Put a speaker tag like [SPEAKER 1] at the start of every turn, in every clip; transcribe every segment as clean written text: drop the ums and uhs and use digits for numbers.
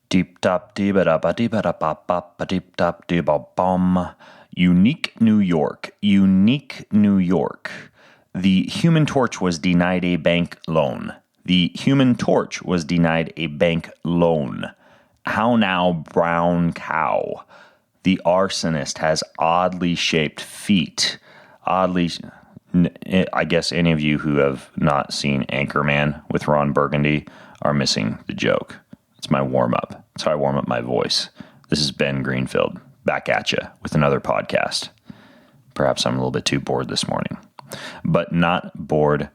[SPEAKER 1] Deep top deep da ba deep da ba ba ba deep top deep ba bum. Unique New York. Unique New York. The Human Torch was denied a bank loan. The Human Torch was denied a bank loan. How now, brown cow? The arsonist has oddly shaped feet. I guess any of you who have not seen Anchorman with Ron Burgundy are missing the joke. It's my warm-up. That's how I warm up my voice. This is Ben Greenfield, back at you with another podcast. Perhaps I'm a little bit too bored this morning, but not bored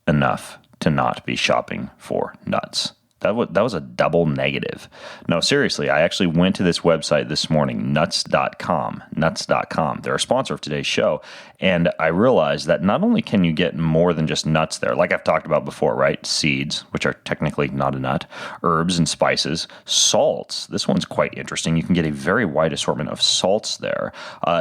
[SPEAKER 1] enough to not be shopping for nuts. That was a double negative. No, seriously, I actually went to this website this morning, nuts.com. They're a sponsor of today's show, and I realized that not only can you get more than just nuts there, like I've talked about before, right? Seeds, which are technically not a nut, herbs and spices, salts. This one's quite interesting. You can get a very wide assortment of salts there.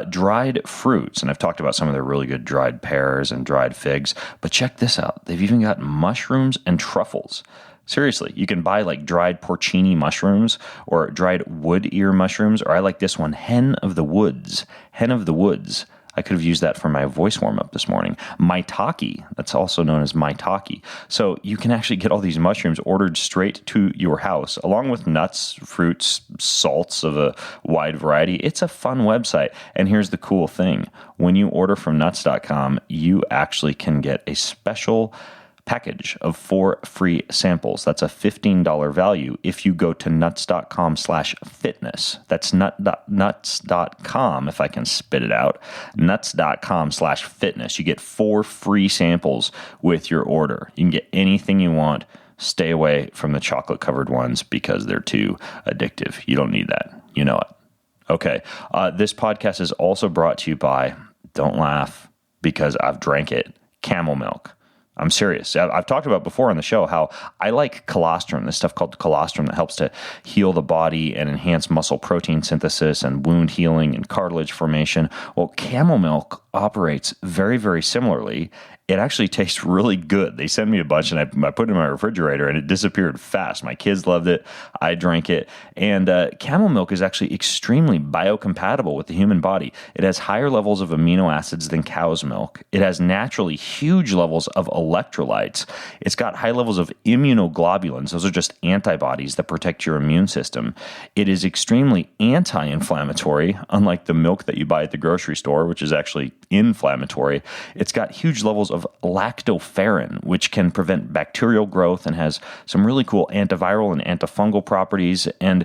[SPEAKER 1] Dried fruits, and I've talked about some of their really good dried pears and dried figs, but check this out. They've even got mushrooms and truffles. Seriously, you can buy like dried porcini mushrooms or dried wood ear mushrooms, or I like this one, hen of the woods. Hen of the woods. I could have used that for my voice warm-up this morning. Maitake, that's also known as maitake. So you can actually get all these mushrooms ordered straight to your house, along with nuts, fruits, salts of a wide variety. It's a fun website. And here's the cool thing. When you order from nuts.com, you actually can get a special package of 4 free samples. That's a $15 value if you go to nuts.com/fitness. That's nuts.com, if I can spit it out, nuts.com/fitness. You get 4 free samples with your order. You can get anything you want. Stay away from the chocolate-covered ones because they're too addictive. You don't need that. You know it. Okay. This podcast is also brought to you by, don't laugh because I've drank it, Camel milk. I'm serious. I've talked about before on the show how I like colostrum, this stuff called colostrum that helps to heal the body and enhance muscle protein synthesis and wound healing and cartilage formation. Well, camel milk operates very, very similarly. It actually tastes really good. They sent me a bunch and I put it in my refrigerator and it disappeared fast. My kids loved it. I drank it. And camel milk is actually extremely biocompatible with the human body. It has higher levels of amino acids than cow's milk. It has naturally huge levels of electrolytes. It's got high levels of immunoglobulins. Those are just antibodies that protect your immune system. It is extremely anti-inflammatory, unlike the milk that you buy at the grocery store, which is actually inflammatory. It's got huge levels of lactoferrin, which can prevent bacterial growth and has some really cool antiviral and antifungal properties and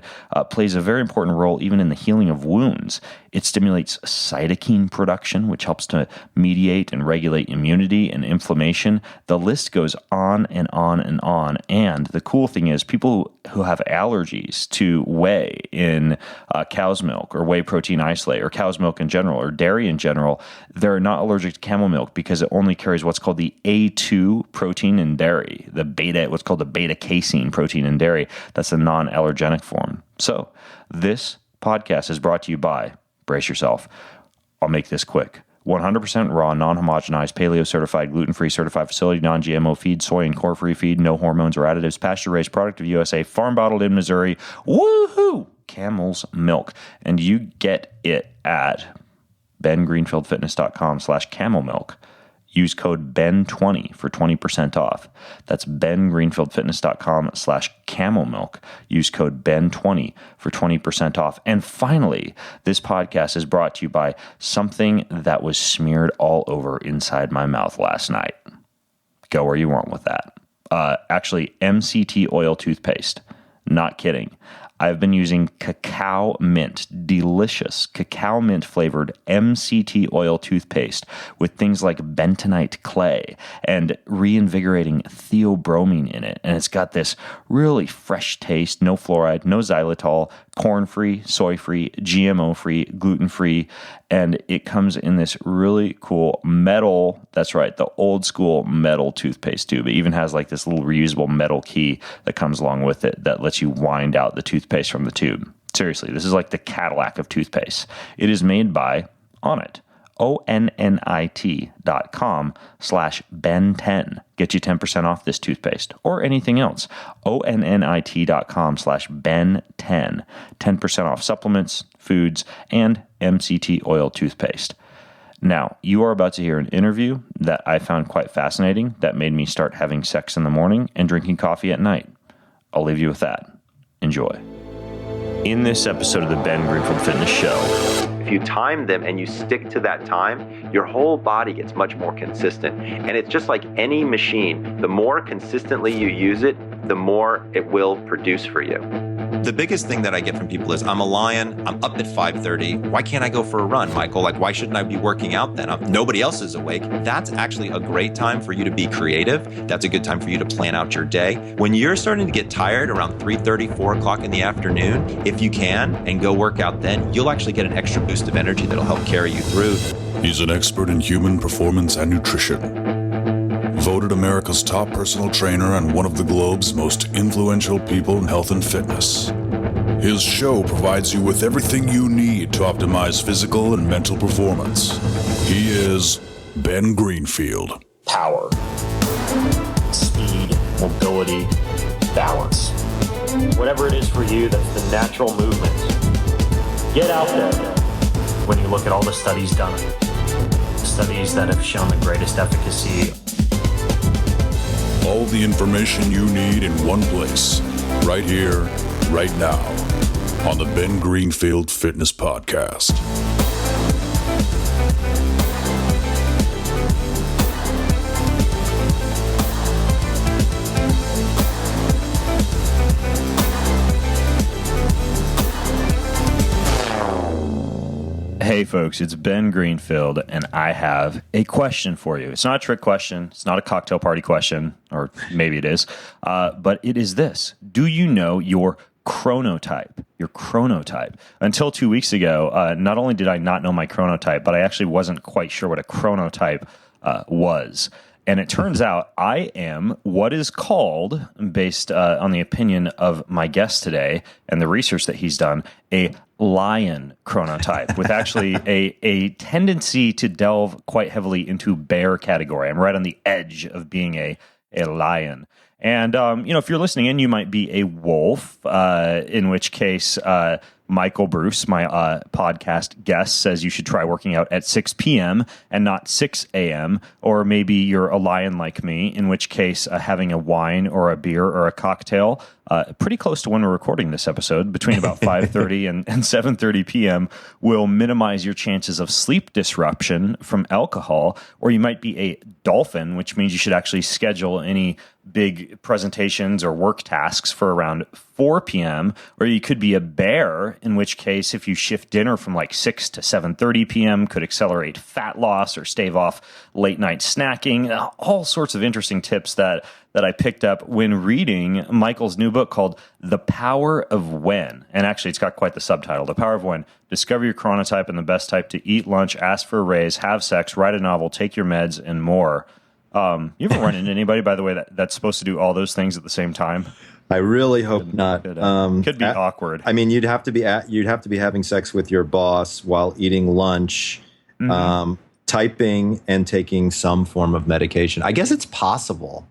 [SPEAKER 1] plays a very important role even in the healing of wounds. It stimulates cytokine production, which helps to mediate and regulate immunity and inflammation. The list goes on and on and on. And the cool thing is people who have allergies to whey in cow's milk or whey protein isolate or cow's milk in general or dairy in general, they're not allergic to camel milk because it only carries what's called the A2 protein in dairy, what's called the beta casein protein in dairy. That's a non-allergenic form. So this podcast is brought to you by, brace yourself, I'll make this quick, 100% raw, non-homogenized, paleo-certified, gluten-free, certified facility, non-GMO feed, soy and core-free feed, no hormones or additives, pasture-raised, product of USA, farm-bottled in Missouri. Woohoo! Camel's milk. And you get it at bengreenfieldfitness.com/camel milk. Use code BEN20 for 20% off. That's bengreenfieldfitness.com/camel milk. Use code BEN20 for 20% off. And finally, this podcast is brought to you by something that was smeared all over inside my mouth last night. Go where you want with that. Actually, MCT oil toothpaste. Not kidding. I've been using cacao mint, delicious cacao mint flavored MCT oil toothpaste with things like bentonite clay and reinvigorating theobromine in it. And it's got this really fresh taste, no fluoride, no xylitol, corn-free, soy-free, GMO-free, gluten-free, and it comes in this really cool metal, that's right, the old school metal toothpaste tube. It even has like this little reusable metal key that comes along with it that lets you wind out the toothpaste from the tube. Seriously, this is like the Cadillac of toothpaste. It is made by Onnit. onnit.com/ben10. Get you 10% off this toothpaste or anything else. onnit.com/ben10. 10% off supplements, foods, and MCT oil toothpaste. Now, you are about to hear an interview that I found quite fascinating that made me start having sex in the morning and drinking coffee at night. I'll leave you with that. Enjoy. In this episode of the Ben Greenfield Fitness Show,
[SPEAKER 2] if you time them and you stick to that time, your whole body gets much more consistent. And it's just like any machine. The more consistently you use it, the more it will produce for you.
[SPEAKER 3] The biggest thing that I get from people is, I'm a lion, I'm up at 5:30. Why can't I go for a run, Michael? Like, why shouldn't I be working out then? Nobody else is awake. That's actually a great time for you to be creative. That's a good time for you to plan out your day. When you're starting to get tired around 3:30, 4 o'clock in the afternoon, if you can, and go work out then, you'll actually get an extra boost of energy that'll help carry you through.
[SPEAKER 4] He's an expert in human performance and nutrition. Voted America's top personal trainer and one of the globe's most influential people in health and fitness. His show provides you with everything you need to optimize physical and mental performance. He is Ben Greenfield.
[SPEAKER 1] power, speed, mobility, balance. Whatever it is for you, that's the natural movement. Get out there. When you look at all the studies done, studies that have shown the greatest efficacy.
[SPEAKER 4] All the information you need in one place, right here, right now, on the Ben Greenfield Fitness Podcast.
[SPEAKER 1] Hey folks, it's Ben Greenfield, and I have a question for you. It's not a trick question. It's not a cocktail party question, or maybe it is, but it is this. Do you know your chronotype? Your chronotype. Until 2 weeks ago, not only did I not know my chronotype, but I actually wasn't quite sure what a chronotype was. And it turns out I am what is called, based on the opinion of my guest today and the research that he's done, a lion chronotype, with actually a tendency to delve quite heavily into bear category. I'm right on the edge of being a lion. And, if you're listening in, you might be a wolf, in which case Michael Breus, my podcast guest, says you should try working out at 6 p.m. and not 6 a.m. Or maybe you're a lion like me, in which case having a wine or a beer or a cocktail pretty close to when we're recording this episode, between about 5:30 and 7:30 p.m. will minimize your chances of sleep disruption from alcohol. Or you might be a dolphin, which means you should actually schedule any big presentations or work tasks for around 4 p.m. Or you could be a bear, in which case if you shift dinner from like 6 to 7:30 p.m. could accelerate fat loss or stave off late night snacking. All sorts of interesting tips that I picked up when reading Michael's new book called The Power of When. And actually, it's got quite the subtitle, The Power of When. Discover your chronotype and the best type to eat lunch, ask for a raise, have sex, write a novel, take your meds, and more. You ever run into anybody, by the way, that's supposed to do all those things at the same time?
[SPEAKER 2] I really hope not.
[SPEAKER 1] Could be awkward.
[SPEAKER 2] I mean, you'd have to be having sex with your boss while eating lunch, typing, and taking some form of medication. I guess it's possible,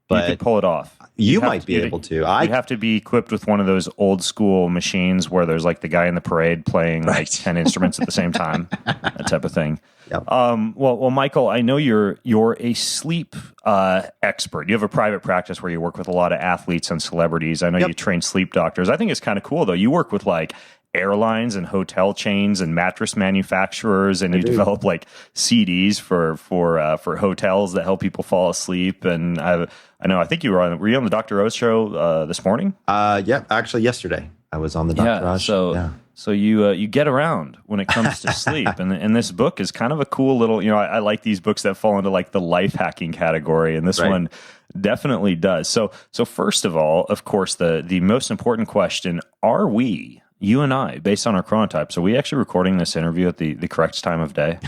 [SPEAKER 2] but
[SPEAKER 1] you could pull it off.
[SPEAKER 2] You might be able to.
[SPEAKER 1] You'd have to be equipped with one of those old school machines where there's like the guy in the parade playing like 10 instruments at the same time, that type of thing.
[SPEAKER 2] Yep.
[SPEAKER 1] Well, Michael, I know you're a sleep expert. You have a private practice where you work with a lot of athletes and celebrities. I know you train sleep doctors. I think it's kind of cool though. You work with like airlines and hotel chains and mattress manufacturers, and you develop like CDs for hotels that help people fall asleep. And I think were you on the Dr. Oz show this morning?
[SPEAKER 2] Actually yesterday I was on the Dr. Oz show.
[SPEAKER 1] So you get around when it comes to sleep, and this book is kind of a cool little. I like these books that fall into like the life hacking category, and this one definitely does. So first of all, of course, the most important question: are we, you and I, based on our chronotypes, are we actually recording this interview at the correct time of day?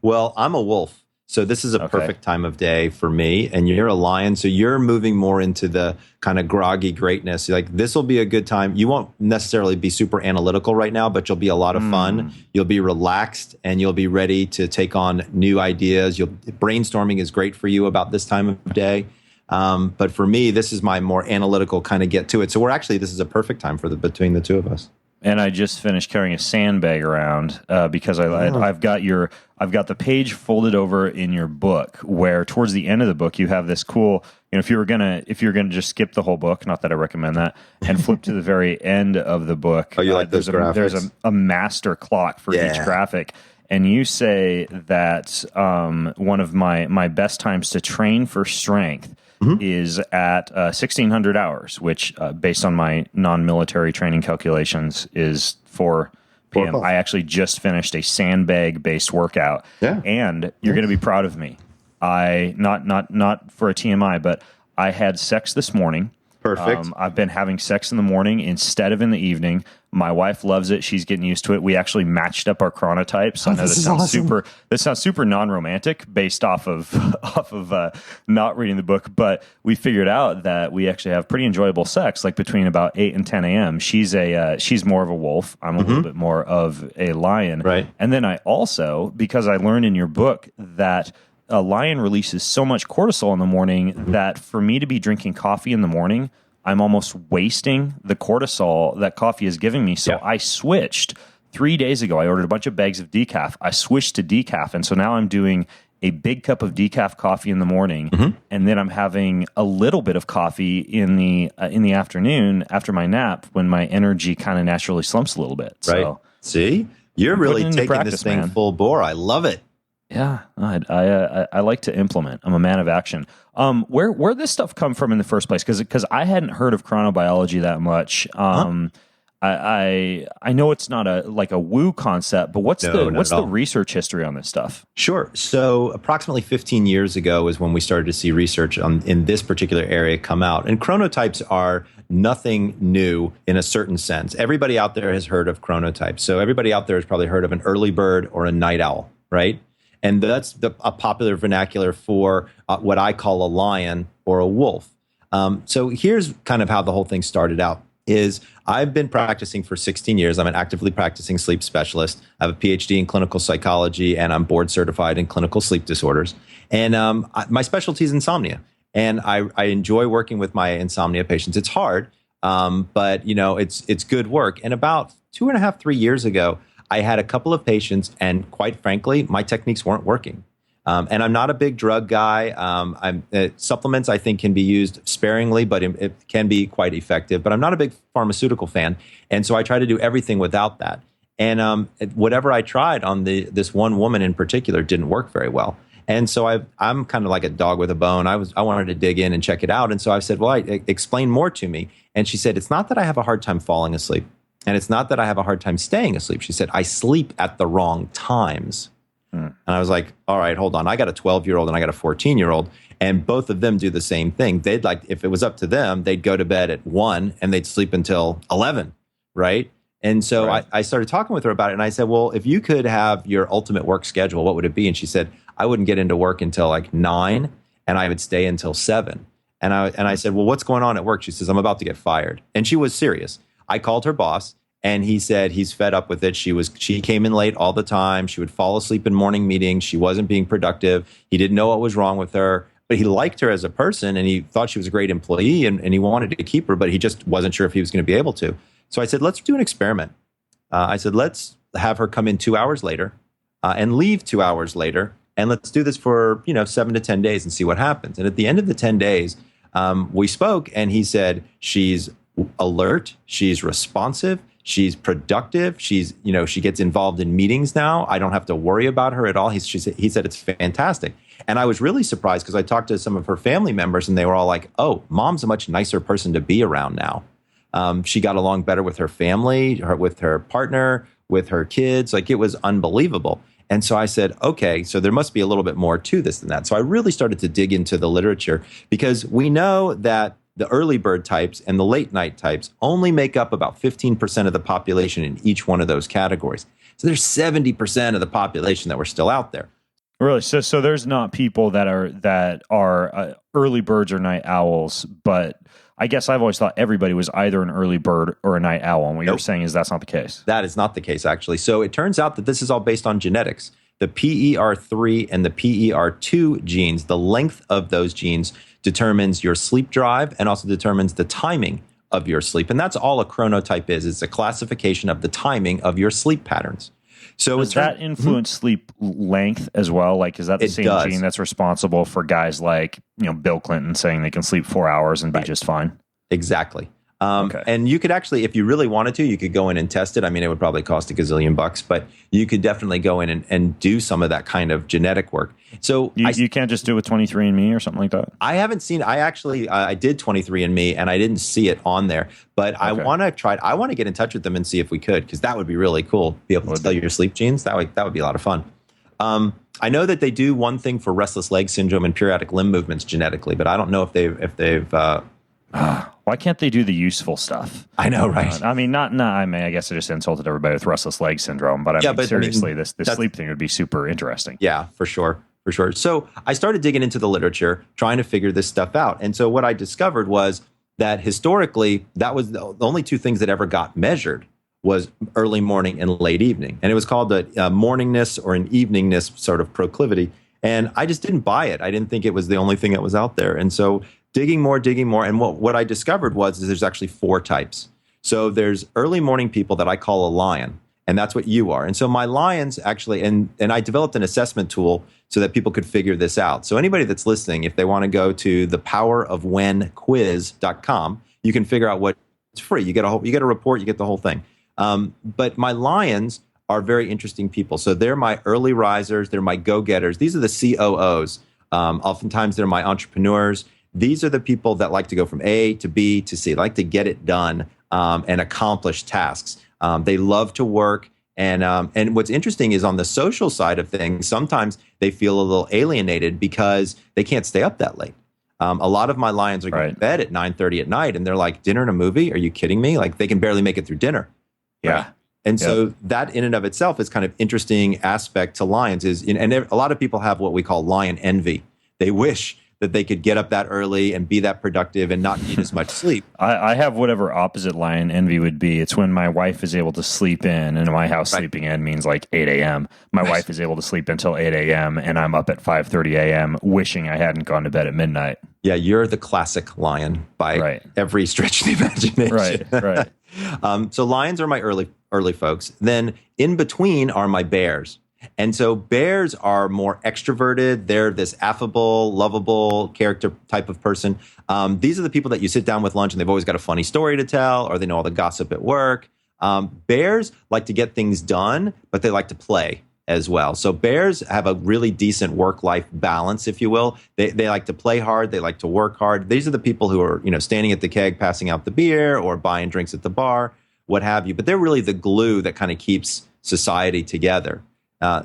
[SPEAKER 2] Well, I'm a wolf,
[SPEAKER 3] So this is a perfect time of day for me. And you're a lion, so you're moving more into the kind of groggy greatness. Like, this will be a good time. You won't necessarily be super analytical right now, but you'll be a lot of fun. You'll be relaxed and you'll be ready to take on new ideas. Brainstorming is great for you about this time of day. But for me, this is my more analytical kind of get to it. So this is a perfect time for between the two of us.
[SPEAKER 1] And I just finished carrying a sandbag around because I've got the page folded over in your book, where towards the end of the book you have this cool, if you're gonna just skip the whole book, not that I recommend that, and flip to the very end of the book.
[SPEAKER 3] Oh, you like those graphics?
[SPEAKER 1] There's a master clock for each graphic, and you say that one of my best times to train for strength is at 1,600 hours, which, based on my non-military training calculations, is 4 p.m. I actually just finished a sandbag-based workout, and you're going to be proud of me. Not for a TMI, but I had sex this morning.
[SPEAKER 3] Perfect.
[SPEAKER 1] I've been having sex in the morning instead of in the evening. My wife loves it. She's getting used to it. We actually matched up our chronotypes. I know this sounds awesome. This sounds super non-romantic based off of not reading the book, but we figured out that we actually have pretty enjoyable sex, like between about 8 and 10 a.m. She's more of a wolf. I'm a little bit more of a lion.
[SPEAKER 3] Right.
[SPEAKER 1] And then I also, because I learned in your book that a lion releases so much cortisol in the morning that for me to be drinking coffee in the morning, I'm almost wasting the cortisol that coffee is giving me. So I switched 3 days ago. I ordered a bunch of bags of decaf. I switched to decaf. And so now I'm doing a big cup of decaf coffee in the morning. And then I'm having a little bit of coffee in the afternoon after my nap, when my energy kind of naturally slumps a little bit.
[SPEAKER 3] Right.
[SPEAKER 1] So
[SPEAKER 3] see, you're really taking this thing full bore. I love it.
[SPEAKER 1] Yeah, I like to implement. I'm a man of action. Where this stuff come from in the first place? Because I hadn't heard of chronobiology that much. I know it's not a woo concept, but what's the research history on this stuff?
[SPEAKER 3] Sure. So approximately 15 years ago is when we started to see research in this particular area come out. And chronotypes are nothing new in a certain sense. Everybody out there has heard of chronotypes. So everybody out there has probably heard of an early bird or a night owl, right? And that's a popular vernacular for what I call a lion or a wolf. So here's kind of how the whole thing started out. Is I've been practicing for 16 years. I'm an actively practicing sleep specialist. I have a PhD in clinical psychology, and I'm board certified in clinical sleep disorders. And my specialty is insomnia. And I enjoy working with my insomnia patients. It's hard, but it's good work. And about 2.5, 3 years ago, I had a couple of patients, and quite frankly, my techniques weren't working. And I'm not a big drug guy. Supplements, I think, can be used sparingly, but it can be quite effective. But I'm not a big pharmaceutical fan. And so I try to do everything without that. And whatever I tried on this one woman in particular didn't work very well. And so I'm kind of like a dog with a bone. I wanted to dig in and check it out. And so I said, well, explain more to me. And she said, it's not that I have a hard time falling asleep. And it's not that I have a hard time staying asleep. She said, I sleep at the wrong times. And I was like, all right, hold on. I got a 12-year-old and I got a 14-year-old. And both of them do the same thing. They'd like, if it was up to them, they'd go to bed at 1 and they'd sleep until 11, right? And so I started talking with her about it. And I said, well, if you could have your ultimate work schedule, what would it be? And she said, I wouldn't get into work until like 9 and I would stay until 7. And I said, well, what's going on at work? She says, I'm about to get fired. And she was serious. I called her boss. And he said he's fed up with it. She came in late all the time. She would fall asleep in morning meetings. She wasn't being productive. He didn't know what was wrong with her, but he liked her as a person and he thought she was a great employee and he wanted to keep her, but he just wasn't sure if he was going to be able to. So I said, let's do an experiment. I said, let's have her come in 2 hours later and leave 2 hours later. And let's do this for 7 to 10 days and see what happens. And at the end of the 10 days, we spoke and he said, she's alert. She's responsive. She's productive. She gets involved in meetings now. I don't have to worry about her at all. He said it's fantastic. And I was really surprised because I talked to some of her family members and they were all like, oh, mom's a much nicer person to be around now. She got along better with her family, with her partner, with her kids. Like, it was unbelievable. And so I said, okay, so there must be a little bit more to this than that. So I really started to dig into the literature because we know that the early bird types and the late night types only make up about 15% of the population in each one of those categories. So there's 70% of the population that were still out there.
[SPEAKER 1] Really? So there's not people that are early birds or night owls, but I guess I've always thought everybody was either an early bird or a night owl. And what you're saying is that's not the case.
[SPEAKER 3] That is not the case, actually. So it turns out that this is all based on genetics. The PER3 and the PER2 genes, the length of those genes determines your sleep drive and also determines the timing of your sleep. And that's all a chronotype is. It's a classification of the timing of your sleep patterns. So
[SPEAKER 1] does that influence sleep length as well? Like, is that the same gene that's responsible for guys like, Bill Clinton saying they can sleep 4 hours and be just fine?
[SPEAKER 3] Exactly. And you could actually, if you really wanted to, you could go in and test it. I mean, it would probably cost $1 gazillion, but you could definitely go in and do some of that kind of genetic work. So
[SPEAKER 1] you can't just do it with 23andMe or something like that?
[SPEAKER 3] I haven't seen, I did 23andMe and I didn't see it on there, but I want to try, I want to get in touch with them and see if we could, because that would be really cool. Be able to tell your sleep genes. That would be a lot of fun. I know that they do one thing for restless leg syndrome and periodic limb movements genetically, but I don't know if they've
[SPEAKER 1] why can't they do the useful stuff?
[SPEAKER 3] I know, right?
[SPEAKER 1] I mean, I guess I just insulted everybody with restless leg syndrome, but seriously, this sleep thing would be super interesting.
[SPEAKER 3] Yeah, for sure. So I started digging into the literature, trying to figure this stuff out. And so what I discovered was that historically, that was the only two things that ever got measured was early morning and late evening. And it was called the morningness or an eveningness sort of proclivity. And I just didn't buy it. I didn't think it was the only thing that was out there. And so digging more. And what I discovered was there's actually 4 types. So there's early morning people that I call a lion, and that's what you are. And so my lions actually, and I developed an assessment tool so that people could figure this out. So anybody that's listening, if they want to go to thepowerofwhenquiz.com, you can figure out it's free. You get a report, you get the whole thing. But my lions are very interesting people. So they're my early risers, they're my go-getters. These are the COOs. Oftentimes they're my entrepreneurs. These are the people that like to go from A to B to C, like to get it done and accomplish tasks. They love to work. And what's interesting is on the social side of things, sometimes they feel a little alienated because they can't stay up that late. A lot of my lions are going to bed at 9:30 at night, and they're like, dinner and a movie? Are you kidding me? Like, they can barely make it through dinner.
[SPEAKER 1] Yeah.
[SPEAKER 3] Right? And so that in and of itself is kind of interesting aspect to lions and a lot of people have what we call lion envy. They wish that they could get up that early and be that productive and not need as much sleep.
[SPEAKER 1] I have whatever opposite lion envy would be. It's when my wife is able to sleep in, and in my house, sleeping in means like 8 a.m. My wife is able to sleep until 8 a.m., and I'm up at 5:30 a.m. wishing I hadn't gone to bed at midnight.
[SPEAKER 3] Yeah, you're the classic lion by every stretch of the imagination.
[SPEAKER 1] Right.
[SPEAKER 3] So lions are my early folks. Then in between are my bears. And so bears are more extroverted. They're this affable, lovable character type of person. These are the people that you sit down with lunch and they've always got a funny story to tell, or they know all the gossip at work. Bears like to get things done, but they like to play as well. So bears have a really decent work-life balance, if you will. They like to play hard. They like to work hard. These are the people who are, standing at the keg, passing out the beer or buying drinks at the bar, what have you. But they're really the glue that kind of keeps society together.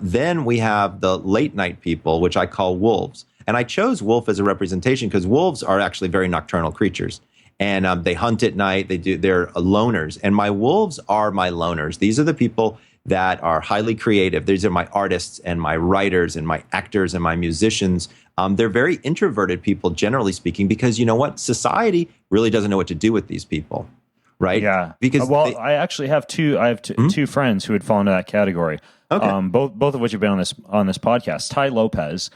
[SPEAKER 3] Then we have the late night people, which I call wolves. And I chose wolf as a representation because wolves are actually very nocturnal creatures. And they hunt at night. They're loners. And my wolves are my loners. These are the people that are highly creative. These are my artists and my writers and my actors and my musicians. They're very introverted people, generally speaking, because you know what? Society really doesn't know what to do with these people. Right?
[SPEAKER 1] Yeah.
[SPEAKER 3] Because
[SPEAKER 1] I actually have two friends who would fall into that category.
[SPEAKER 3] Okay.
[SPEAKER 1] Both of which have been on this podcast. Ty Lopez,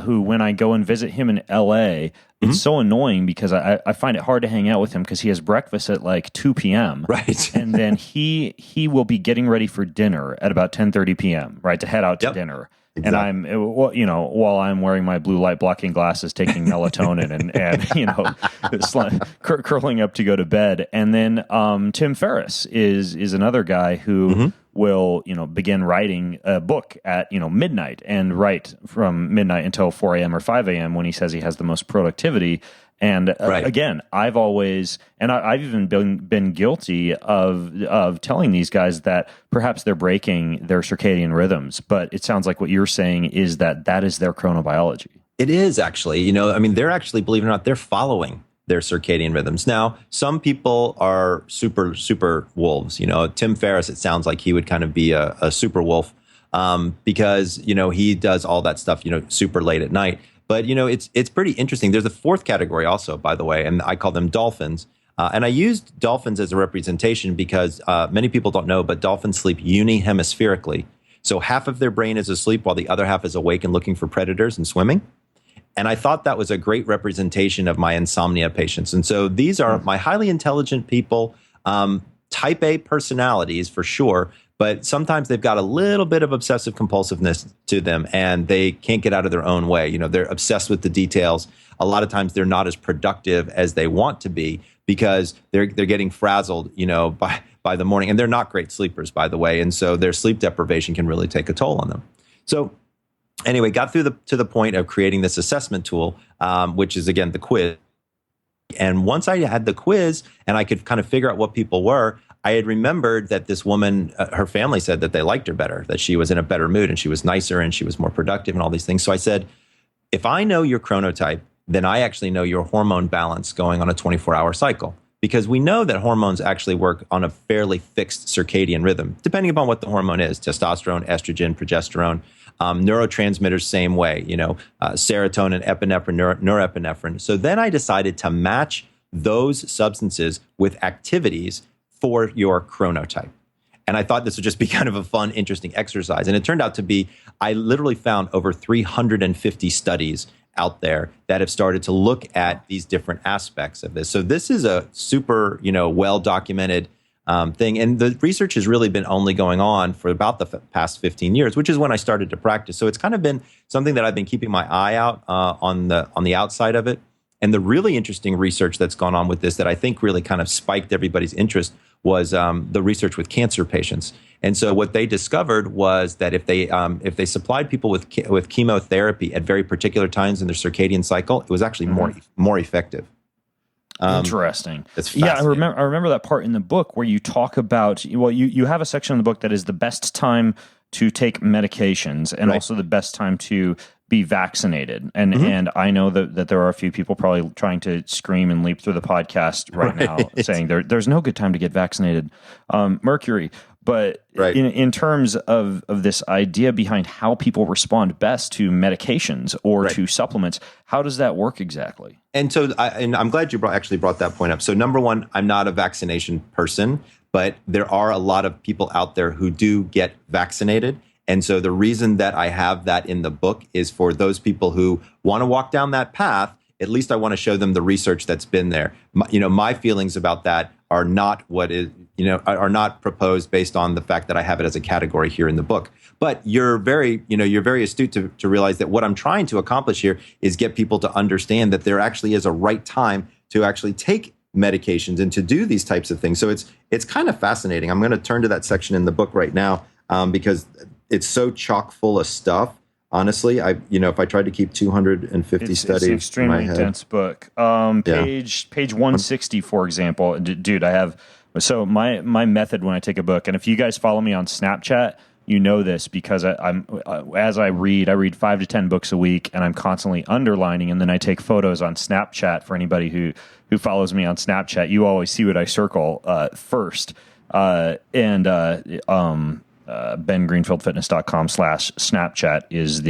[SPEAKER 1] who when I go and visit him in LA, it's so annoying because I find it hard to hang out with him because he has breakfast at like 2 p.m.
[SPEAKER 3] Right.
[SPEAKER 1] And then he will be getting ready for dinner at about 10:30 p.m. Right, to head out to dinner. Exactly. And while I'm wearing my blue light blocking glasses, taking melatonin and curling up to go to bed. And then Tim Ferriss is another guy who will begin writing a book at midnight and write from midnight until 4 a.m. or 5 a.m. when he says he has the most productivity. And again, I've even been guilty of telling these guys that perhaps they're breaking their circadian rhythms. But it sounds like what you're saying is that is their chronobiology.
[SPEAKER 3] It is actually. They're actually, believe it or not, they're following their circadian rhythms. Now, some people are super wolves. Tim Ferriss, it sounds like he would kind of be a super wolf. because, he does all that stuff, super late at night. But, it's pretty interesting. There's a fourth category also, by the way, and I call them dolphins. And I used dolphins as a representation because many people don't know, but dolphins sleep unihemispherically. So half of their brain is asleep while the other half is awake and looking for predators and swimming. And I thought that was a great representation of my insomnia patients. And so these are my highly intelligent people, type A personalities for sure, but sometimes they've got a little bit of obsessive compulsiveness to them and they can't get out of their own way. They're obsessed with the details. A lot of times they're not as productive as they want to be because they're getting frazzled, by the morning. And they're not great sleepers, by the way. And so their sleep deprivation can really take a toll on them. So anyway, got to the point of creating this assessment tool, which is, again, the quiz. And once I had the quiz and I could kind of figure out what people were, I had remembered that this woman, her family said that they liked her better, that she was in a better mood and she was nicer and she was more productive and all these things. So I said, if I know your chronotype, then I actually know your hormone balance going on a 24-hour cycle. Because we know that hormones actually work on a fairly fixed circadian rhythm, depending upon what the hormone is, testosterone, estrogen, progesterone, neurotransmitters, same way, serotonin, epinephrine, norepinephrine. So then I decided to match those substances with activities for your chronotype. And I thought this would just be kind of a fun, interesting exercise. And it turned out to be, I literally found over 350 studies out there that have started to look at these different aspects of this. So this is a super, well-documented thing. And the research has really been only going on for about the past 15 years, which is when I started to practice. So it's kind of been something that I've been keeping my eye out on the outside of it. And the really interesting research that's gone on with this that I think really kind of spiked everybody's interest was the research with cancer patients. And so what they discovered was that if they supplied people with chemotherapy at very particular times in their circadian cycle, it was actually more effective.
[SPEAKER 1] Interesting.
[SPEAKER 3] It's
[SPEAKER 1] I remember that part in the book where you talk about, you have a section in the book that is the best time to take medications and also the best time to be vaccinated. And I know that there are a few people probably trying to scream and leap through the podcast right now saying there's no good time to get vaccinated. Mercury. But in terms of this idea behind how people respond best to medications or to supplements, how does that work exactly?
[SPEAKER 3] And so I'm glad you actually brought that point up. So number one, I'm not a vaccination person, but there are a lot of people out there who do get vaccinated. And so the reason that I have that in the book is for those people who want to walk down that path. At least I want to show them the research that's been there. My feelings about that are not are not proposed based on the fact that I have it as a category here in the book. But you're very astute to realize that what I'm trying to accomplish here is get people to understand that there actually is a right time to actually take medications and to do these types of things. So it's kind of fascinating. I'm going to turn to that section in the book right now because it's so chock full of stuff. Honestly, if I tried to keep 250 studies,
[SPEAKER 1] it's an extremely dense book. Page 160, for example, dude, I have. So my method when I take a book, and if you guys follow me on Snapchat, you know this because as I read 5 to 10 books a week, and I'm constantly underlining, and then I take photos on Snapchat. For anybody who follows me on Snapchat, you always see what I circle first. bengreenfieldfitness.com/Snapchat is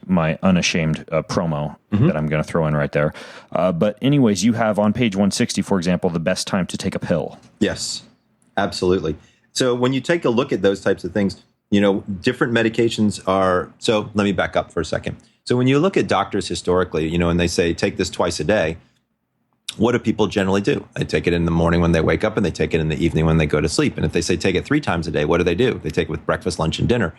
[SPEAKER 1] my unashamed promo that I'm going to throw in right there. But anyways, you have on page 160, for example, the best time to take a pill.
[SPEAKER 3] Yes, absolutely. So when you take a look at those types of things, different medications are, so let me back up for a second. So when you look at doctors historically, and they say, take this twice a day, what do people generally do? They take it in the morning when they wake up and they take it in the evening when they go to sleep. And if they say take it 3 times a day, what do? They take it with breakfast, lunch, and dinner.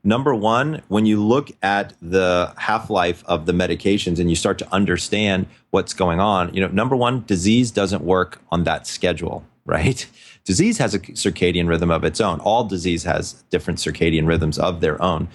[SPEAKER 3] Number one, when you look at the half-life of the medications and you start to understand what's going on, number one, disease doesn't work on that schedule, right? Disease has a circadian rhythm of its own. All disease has different circadian rhythms of their own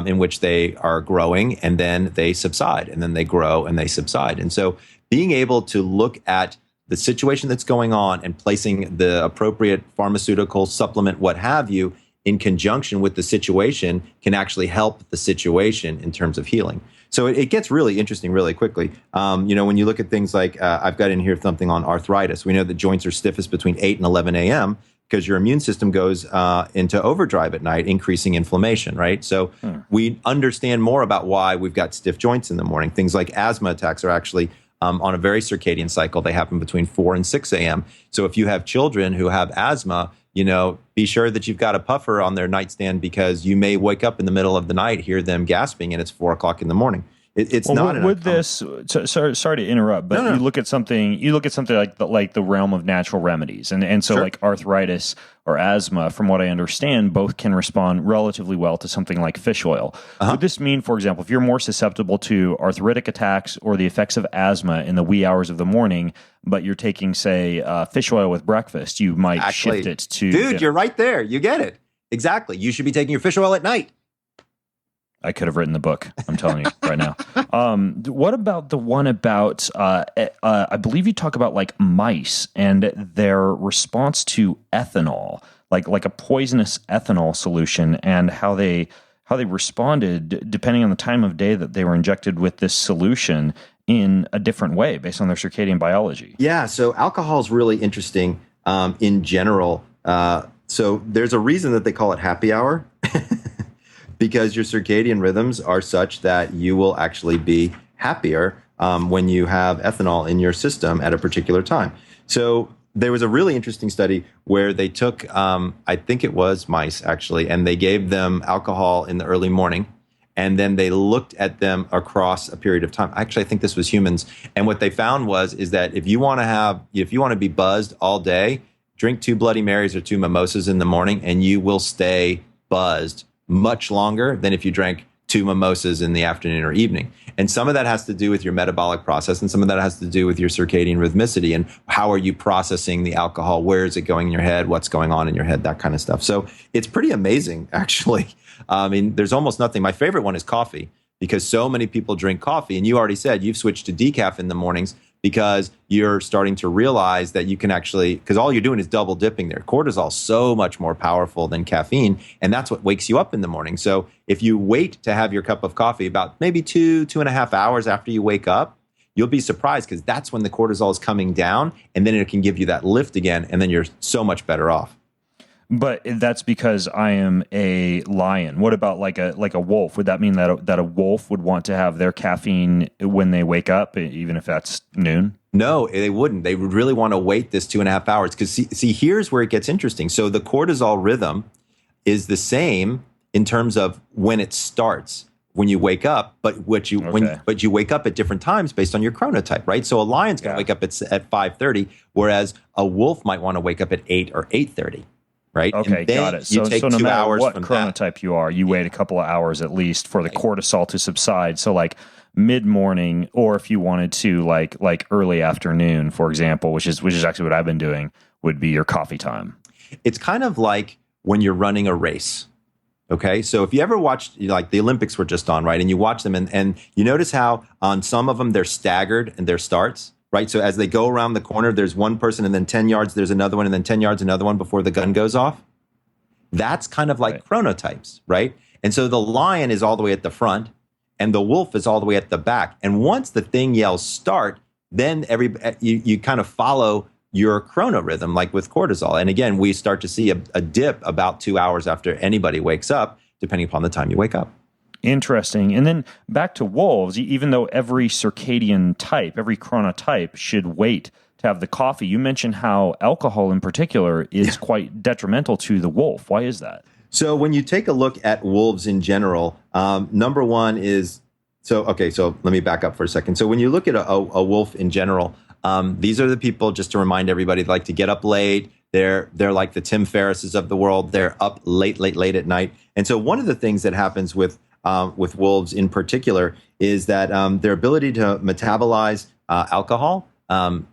[SPEAKER 3] in which they are growing and then they subside and then they grow and they subside. And so being able to look at the situation that's going on and placing the appropriate pharmaceutical supplement, what have you, in conjunction with the situation can actually help the situation in terms of healing. So it gets really interesting really quickly. When you look at things like, I've got in here something on arthritis. We know that joints are stiffest between 8 and 11 a.m. because your immune system goes into overdrive at night, increasing inflammation, right? So we understand more about why we've got stiff joints in the morning. Things like asthma attacks are actually on a very circadian cycle. They happen between 4 and 6 a.m. So if you have children who have asthma, be sure that you've got a puffer on their nightstand, because you may wake up in the middle of the night, hear them gasping, and it's 4 o'clock in the morning. It's not
[SPEAKER 1] with this. Sorry to interrupt, but you look at something. You look at something like the realm of natural remedies, and so like arthritis or asthma. From what I understand, both can respond relatively well to something like fish oil. Would this mean, for example, if you're more susceptible to arthritic attacks or the effects of asthma in the wee hours of the morning, but you're taking, say, fish oil with breakfast, you might shift it to
[SPEAKER 3] dinner. You're right there. You get it exactly. You should be taking your fish oil at night.
[SPEAKER 1] I could have written the book. I'm telling you right now. What about the one about, I believe you talk about like mice and their response to ethanol, like a poisonous ethanol solution, and how they responded depending on the time of day that they were injected with this solution in a different way based on their circadian biology.
[SPEAKER 3] Yeah. So alcohol is really interesting in general. So there's a reason that they call it happy hour. Because your circadian rhythms are such that you will actually be happier when you have ethanol in your system at a particular time. So there was a really interesting study where they took, I think it was mice actually, and they gave them alcohol in the early morning, and then they looked at them across a period of time. Actually, I think this was humans. And what they found is that if you want to be buzzed all day, drink 2 Bloody Marys or 2 mimosas in the morning, and you will stay buzzed much longer than if you drank 2 mimosas in the afternoon or evening. And some of that has to do with your metabolic process, and some of that has to do with your circadian rhythmicity and how are you processing the alcohol, where is it going in your head, what's going on in your head, that kind of stuff. So it's pretty amazing, actually. I mean, there's almost nothing. My favorite one is coffee, because so many people drink coffee, and you already said you've switched to decaf in the mornings because you're starting to realize that you can actually, because all you're doing is double dipping there. Cortisol is so much more powerful than caffeine, and that's what wakes you up in the morning. So if you wait to have your cup of coffee about maybe 2.5 hours after you wake up, you'll be surprised, because that's when the cortisol is coming down, and then it can give you that lift again, and then you're so much better off.
[SPEAKER 1] But that's because I am a lion. What about like a wolf? Would that mean that a wolf would want to have their caffeine when they wake up, even if that's noon?
[SPEAKER 3] No, they wouldn't. They would really want to wait this 2.5 hours, because see, here's where it gets interesting. So the cortisol rhythm is the same in terms of when it starts, when you wake up, but you wake up at different times based on your chronotype, right? So a lion's going to wake up at 5:30, whereas a wolf might want to wake up at 8 or 8:30. Right?
[SPEAKER 1] Okay, got it. So no matter what chronotype you are, you wait a couple of hours at least for the cortisol to subside. So like mid-morning, or if you wanted to like early afternoon, for example, which is actually what I've been doing, would be your coffee time.
[SPEAKER 3] It's kind of like when you're running a race. Okay, so if you ever watched, like the Olympics were just on, right? And you watch them and you notice how on some of them they're staggered in their starts. Right. So as they go around the corner, there's one person, and then 10 yards, there's another one, and then 10 yards, another one before the gun goes off. That's kind of like chronotypes. Right. And so the lion is all the way at the front, and the wolf is all the way at the back. And once the thing yells start, then you kind of follow your chronorhythm, like with cortisol. And again, we start to see a dip about 2 hours after anybody wakes up, depending upon the time you wake up.
[SPEAKER 1] Interesting. And then back to wolves, even though every circadian type, every chronotype should wait to have the coffee, you mentioned how alcohol in particular is quite detrimental to the wolf. Why is that?
[SPEAKER 3] So when you take a look at wolves in general, number one is, so let me back up for a second. So when you look at a wolf in general, these are the people, just to remind everybody, that like to get up late. They're like the Tim Ferrisses of the world. They're up late at night. And so one of the things that happens with wolves in particular is that their ability to metabolize alcohol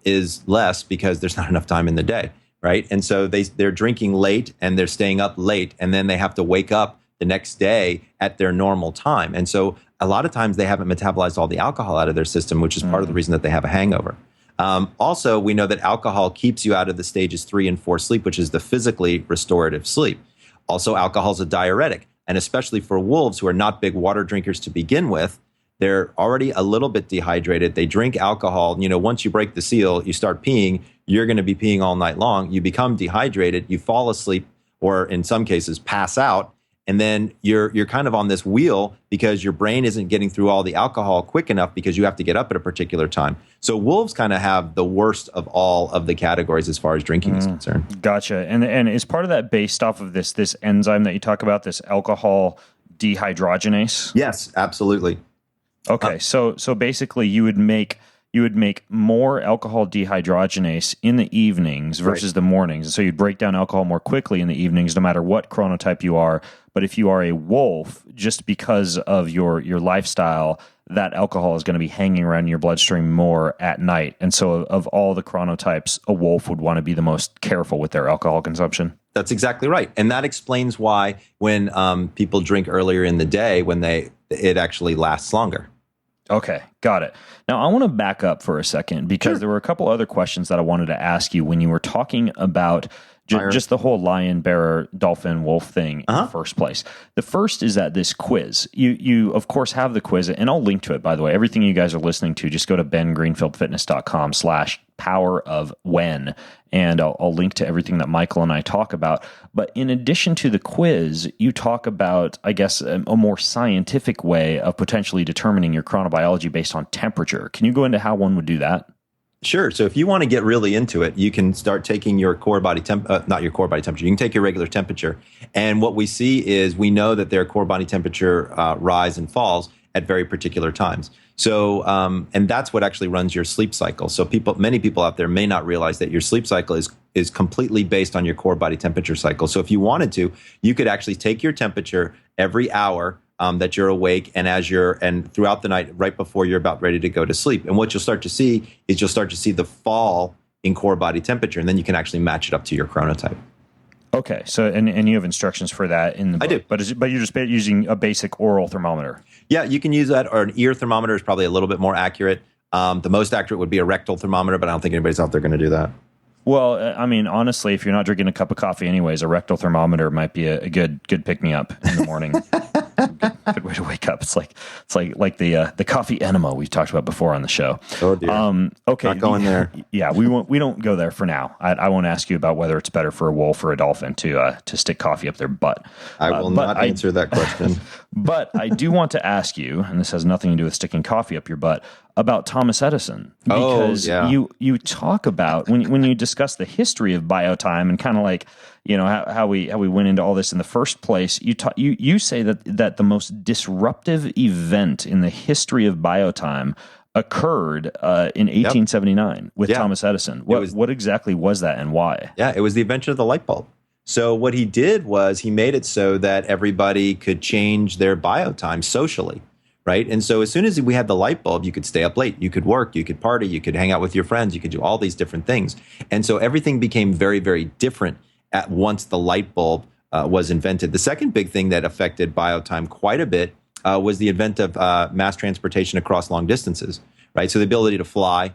[SPEAKER 3] is less, because there's not enough time in the day, right? And so they're drinking late, and they're staying up late, and then they have to wake up the next day at their normal time. And so a lot of times they haven't metabolized all the alcohol out of their system, which is part of the reason that they have a hangover. Also, we know that alcohol keeps you out of the stages 3 and 4 sleep, which is the physically restorative sleep. Also, alcohol is a diuretic. And especially for wolves, who are not big water drinkers to begin with, They're already a little bit dehydrated. They drink alcohol. Once you break the seal, you start peeing. You're going to be peeing all night long. You become dehydrated. You fall asleep, or in some cases, pass out. And then you're kind of on this wheel because your brain isn't getting through all the alcohol quick enough because you have to get up at a particular time. So wolves kind of have the worst of all of the categories as far as drinking is concerned.
[SPEAKER 1] Gotcha. And is part of that based off of this enzyme that you talk about, this alcohol dehydrogenase?
[SPEAKER 3] Yes, absolutely.
[SPEAKER 1] Okay, so basically you would make more alcohol dehydrogenase in the evenings versus the mornings. So you'd break down alcohol more quickly in the evenings, no matter what chronotype you are. But if you are a wolf, just because of your lifestyle, that alcohol is going to be hanging around in your bloodstream more at night. And so of all the chronotypes, a wolf would want to be the most careful with their alcohol consumption.
[SPEAKER 3] That's exactly right. And that explains why when people drink earlier in the day, it actually lasts longer.
[SPEAKER 1] Okay, got it. Now, I want to back up for a second because there were a couple other questions that I wanted to ask you when you were talking about just the whole lion, bear, dolphin, wolf thing in the first place. The first is that this quiz, you of course have the quiz, and I'll link to it, by the way. Everything you guys are listening to, just go to bengreenfieldfitness.com/power-of-when, and I'll link to everything that Michael and I talk about. But in addition to the quiz, you talk about, I guess, a more scientific way of potentially determining your chronobiology based on temperature. Can you go into how one would do that?
[SPEAKER 3] Sure. So if you want to get really into it, you can start taking your core body not your core body temperature. You can take your regular temperature. And what we see is we know that their core body temperature rise and falls at very particular times. So, and that's what actually runs your sleep cycle. So many people out there may not realize that your sleep cycle is completely based on your core body temperature cycle. So if you wanted to, you could actually take your temperature every hour that you're awake and throughout the night, right before you're about ready to go to sleep. And what you'll start to see is the fall in core body temperature, and then you can actually match it up to your chronotype.
[SPEAKER 1] Okay, so and you have instructions for that in the book. I do, but you're just using a basic oral thermometer.
[SPEAKER 3] Yeah, you can use that, or an ear thermometer is probably a little bit more accurate. The most accurate would be a rectal thermometer, but I don't think anybody's out there going to do that.
[SPEAKER 1] Well, I mean, honestly, if you're not drinking a cup of coffee anyways, a rectal thermometer might be a good pick-me-up in the morning. good way to wake up. It's like the coffee enema we've talked about before on the show.
[SPEAKER 3] Oh dear.
[SPEAKER 1] Okay,
[SPEAKER 3] not going there.
[SPEAKER 1] Yeah, we don't go there for now. I won't ask you about whether it's better for a wolf or a dolphin to stick coffee up their butt.
[SPEAKER 3] I will not answer that question.
[SPEAKER 1] But I do want to ask you, and this has nothing to do with sticking coffee up your butt, about Thomas Edison, because you talk about when you discuss the history of biotime and kind of like how we went into all this in the first place. You say that the most disruptive event in the history of biotime occurred in 1879 with Thomas Edison. What exactly was that and why?
[SPEAKER 3] Yeah, it was the invention of the light bulb. So what he did was he made it so that everybody could change their biotime socially. Right. And so as soon as we had the light bulb, you could stay up late, you could work, you could party, you could hang out with your friends, you could do all these different things. And so everything became very, very different at once the light bulb was invented. The second big thing that affected biotime quite a bit was the advent of mass transportation across long distances. Right. So the ability to fly,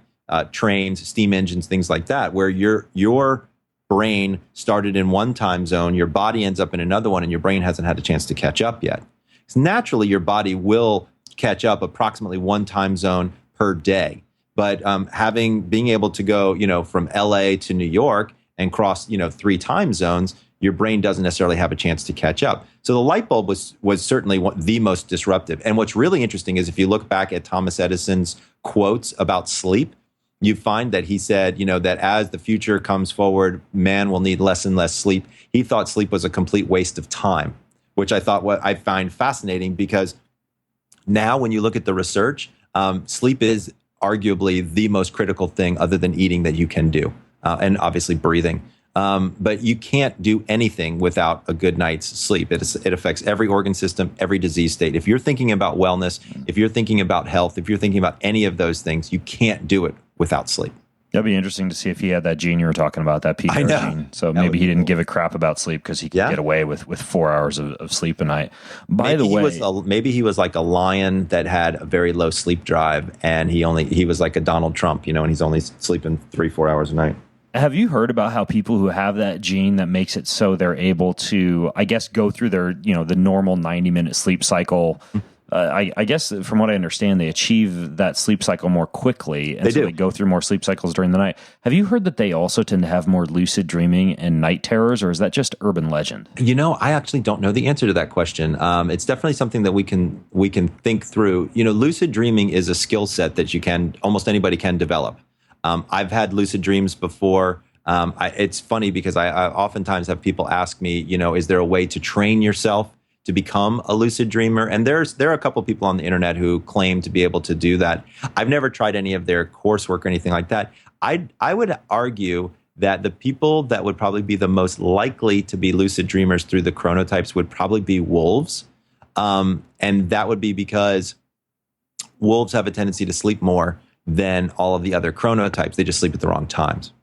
[SPEAKER 3] trains, steam engines, things like that, where your brain started in one time zone, your body ends up in another one, and your brain hasn't had a chance to catch up yet. So naturally, your body will catch up approximately one time zone per day. But being able to go, from LA to New York and cross, 3 time zones, your brain doesn't necessarily have a chance to catch up. So the light bulb was certainly the most disruptive. And what's really interesting is if you look back at Thomas Edison's quotes about sleep, you find that he said, that as the future comes forward, man will need less and less sleep. He thought sleep was a complete waste of time, which I find fascinating because now when you look at the research, sleep is arguably the most critical thing other than eating that you can do, and obviously breathing. But you can't do anything without a good night's sleep. It affects every organ system, every disease state. If you're thinking about wellness, if you're thinking about health, if you're thinking about any of those things, you can't do it without sleep.
[SPEAKER 1] That'd be interesting to see if he had that gene you were talking about, that PPR gene. So maybe he didn't give a crap about sleep because he could get away with 4 hours of sleep a night. By the way,
[SPEAKER 3] maybe he was like a lion that had a very low sleep drive, and he was like a Donald Trump, and he's only sleeping 3-4 hours a night.
[SPEAKER 1] Have you heard about how people who have that gene that makes it so they're able to, I guess, go through their, the normal 90-minute sleep cycle I guess from what I understand, they achieve that sleep cycle more quickly, and they go through more sleep cycles during the night. Have you heard that they also tend to have more lucid dreaming and night terrors, or is that just urban legend?
[SPEAKER 3] I actually don't know the answer to that question. It's definitely something that we can think through. Lucid dreaming is a skill set that almost anybody can develop. I've had lucid dreams before. It's funny because I oftentimes have people ask me, is there a way to train yourself to become a lucid dreamer? And there are a couple of people on the internet who claim to be able to do that. I've never tried any of their coursework or anything like that. I would argue that the people that would probably be the most likely to be lucid dreamers through the chronotypes would probably be wolves. And that would be because wolves have a tendency to sleep more than all of the other chronotypes. They just sleep at the wrong times.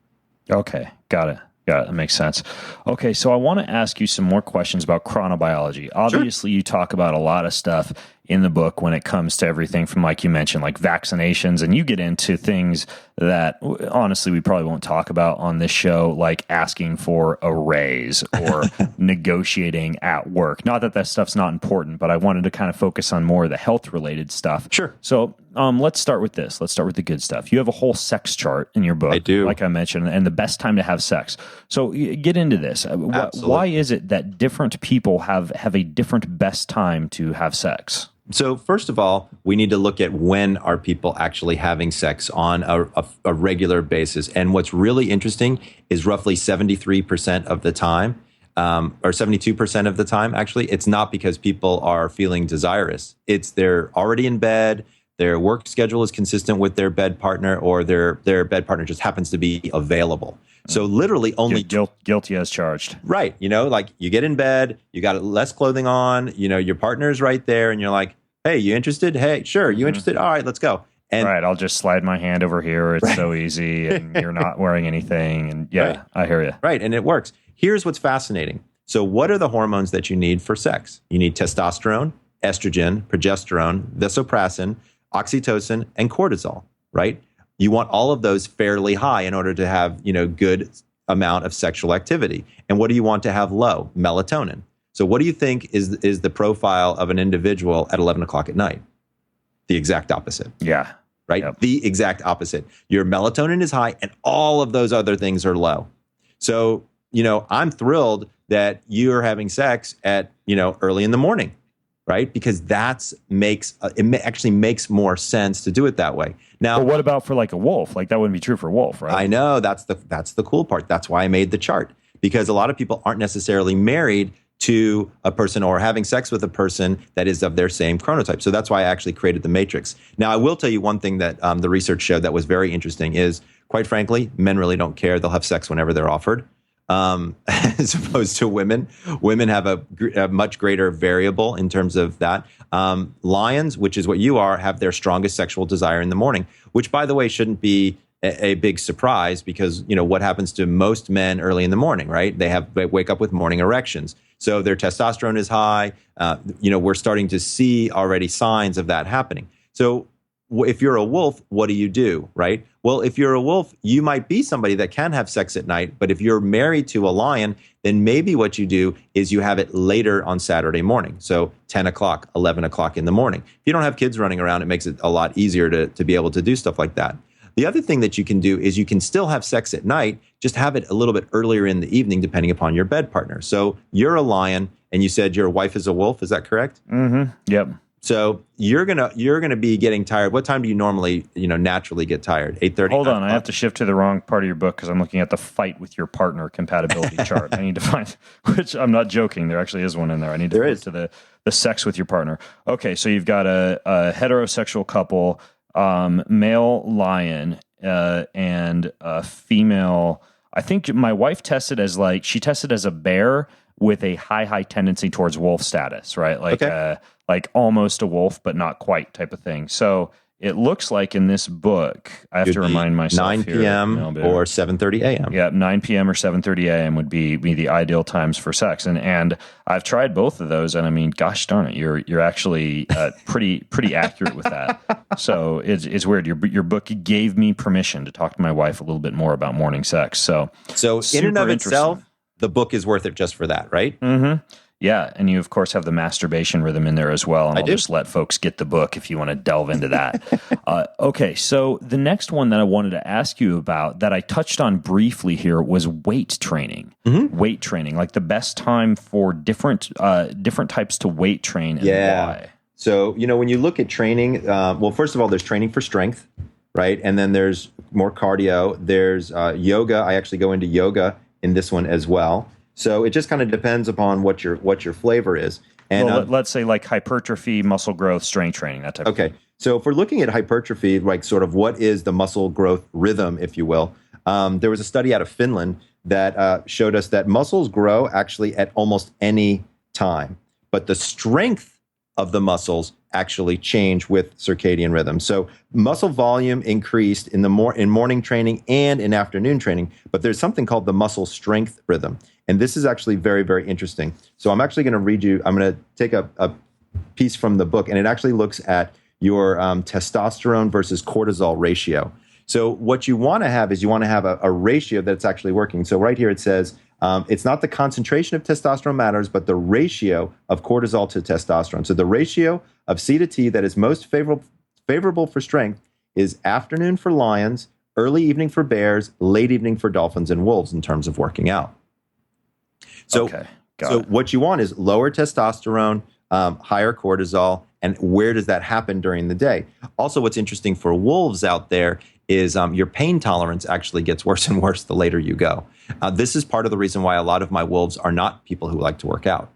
[SPEAKER 1] Okay, got it. That makes sense. Okay, so I want to ask you some more questions about chronobiology. Obviously, You talk about a lot of stuff in the book when it comes to everything from, like you mentioned, like vaccinations, and you get into things that, honestly, we probably won't talk about on this show, like asking for a raise or negotiating at work. Not that that stuff's not important, but I wanted to kind of focus on more of the health-related stuff.
[SPEAKER 3] Sure.
[SPEAKER 1] So let's start with this. Let's start with the good stuff. You have a whole sex chart in your book.
[SPEAKER 3] I do.
[SPEAKER 1] Like I mentioned, and the best time to have sex. So get into this. Why is it that different people have a different best time to have sex?
[SPEAKER 3] So first of all, we need to look at when are people actually having sex on a regular basis. And what's really interesting is roughly 73% of the time, or 72% of the time, actually, it's not because people are feeling desirous. It's they're already in bed, their work schedule is consistent with their bed partner, or their bed partner just happens to be available. So literally only
[SPEAKER 1] guilty as charged.
[SPEAKER 3] Right. Like you get in bed, you got less clothing on, your partner's right there, and you're like, hey, you interested? Hey, sure. You interested? All right, let's go. And
[SPEAKER 1] right. I'll just slide my hand over here. It's so easy, and you're not wearing anything. And
[SPEAKER 3] right.
[SPEAKER 1] I hear you.
[SPEAKER 3] Right. And it works. Here's what's fascinating. So what are the hormones that you need for sex? You need testosterone, estrogen, progesterone, vasopressin, oxytocin, and cortisol, right? You want all of those fairly high in order to have, good amount of sexual activity. And what do you want to have low? Melatonin. So what do you think is the profile of an individual at 11 o'clock at night? The exact opposite.
[SPEAKER 1] Yeah.
[SPEAKER 3] Right? Yep. The exact opposite. Your melatonin is high and all of those other things are low. So, I'm thrilled that you're having sex at, early in the morning. Right? Because it actually makes more sense to do it that way. Now,
[SPEAKER 1] but what about for like a wolf? Like that wouldn't be true for a wolf, right?
[SPEAKER 3] I know that's the cool part. That's why I made the chart, because a lot of people aren't necessarily married to a person or having sex with a person that is of their same chronotype. So that's why I actually created the matrix. Now, I will tell you one thing that the research showed that was very interesting is, quite frankly, men really don't care. They'll have sex whenever they're offered. As opposed to women. Women have a much greater variable in terms of that. Lions, which is what you are, have their strongest sexual desire in the morning, which, by the way, shouldn't be a big surprise because, what happens to most men early in the morning, right? They wake up with morning erections. So their testosterone is high. We're starting to see already signs of that happening. So if you're a wolf, what do? Right? Well, if you're a wolf, you might be somebody that can have sex at night. But if you're married to a lion, then maybe what you do is you have it later on Saturday morning. So 10 o'clock, 11 o'clock in the morning. If you don't have kids running around, it makes it a lot easier to be able to do stuff like that. The other thing that you can do is you can still have sex at night, just have it a little bit earlier in the evening, depending upon your bed partner. So you're a lion, and you said your wife is a wolf. Is that correct?
[SPEAKER 1] Mm-hmm. Yep.
[SPEAKER 3] So you're gonna be getting tired. What time do you normally, naturally get tired? 8:30.
[SPEAKER 1] Hold on, I have to shift to the wrong part of your book because I'm looking at the fight with your partner compatibility chart. I need to find, which I'm not joking. There actually is one in there. I need to go to the sex with your partner. Okay, so you've got a heterosexual couple, male lion, and a female. I think my wife tested as a bear with a high tendency towards wolf status, right? Like almost a wolf, but not quite type of thing. So it looks like in this book, I have to remind myself
[SPEAKER 3] 9 p.m. or 7:30 a.m.
[SPEAKER 1] Yeah, 9 p.m. or 7:30 a.m. would be the ideal times for sex. And I've tried both of those, and I mean, gosh darn it, you're actually pretty accurate with that. So it's weird. Your book gave me permission to talk to my wife a little bit more about morning sex. So
[SPEAKER 3] in and of itself, the book is worth it just for that, right?
[SPEAKER 1] Mm-hmm. Yeah, and you, of course, have the masturbation rhythm in there as well. And I'll
[SPEAKER 3] do.
[SPEAKER 1] just let folks get the book if you want to delve into that. Okay, so the next one that I wanted to ask you about that I touched on briefly here was weight training. Weight training, like the best time for different types to weight train and why.
[SPEAKER 2] So, when you look at training, well, first of all, there's training for strength, right? And then there's more cardio. There's yoga. I actually go into yoga in this one as well. So it just kind of depends upon what your flavor is. And
[SPEAKER 1] let's say like hypertrophy, muscle growth, strength training, that type of thing.
[SPEAKER 2] Okay. So if we're looking at hypertrophy, like sort of what is the muscle growth rhythm, if you will, there was a study out of Finland that showed us that muscles grow actually at almost any time, but the strength of the muscles actually change with circadian rhythm. So muscle volume increased in morning training and in afternoon training, but there's something called the muscle strength rhythm. And this is actually very, very interesting. So I'm actually going to read you, I'm going to take a piece from the book, and it actually looks at your testosterone versus cortisol ratio. So what you want to have is you want to have a ratio that's actually working. So right here it says, it's not the concentration of testosterone matters, but the ratio of cortisol to testosterone. So the ratio of C to T that is most favorable for strength is afternoon for lions, early evening for bears, late evening for dolphins and wolves in terms of working out. So, what you want is lower testosterone, higher cortisol, and where does that happen during the day? Also, what's interesting for wolves out there is your pain tolerance actually gets worse and worse the later you go. This is part of the reason why a lot of my wolves are not people who like to work out,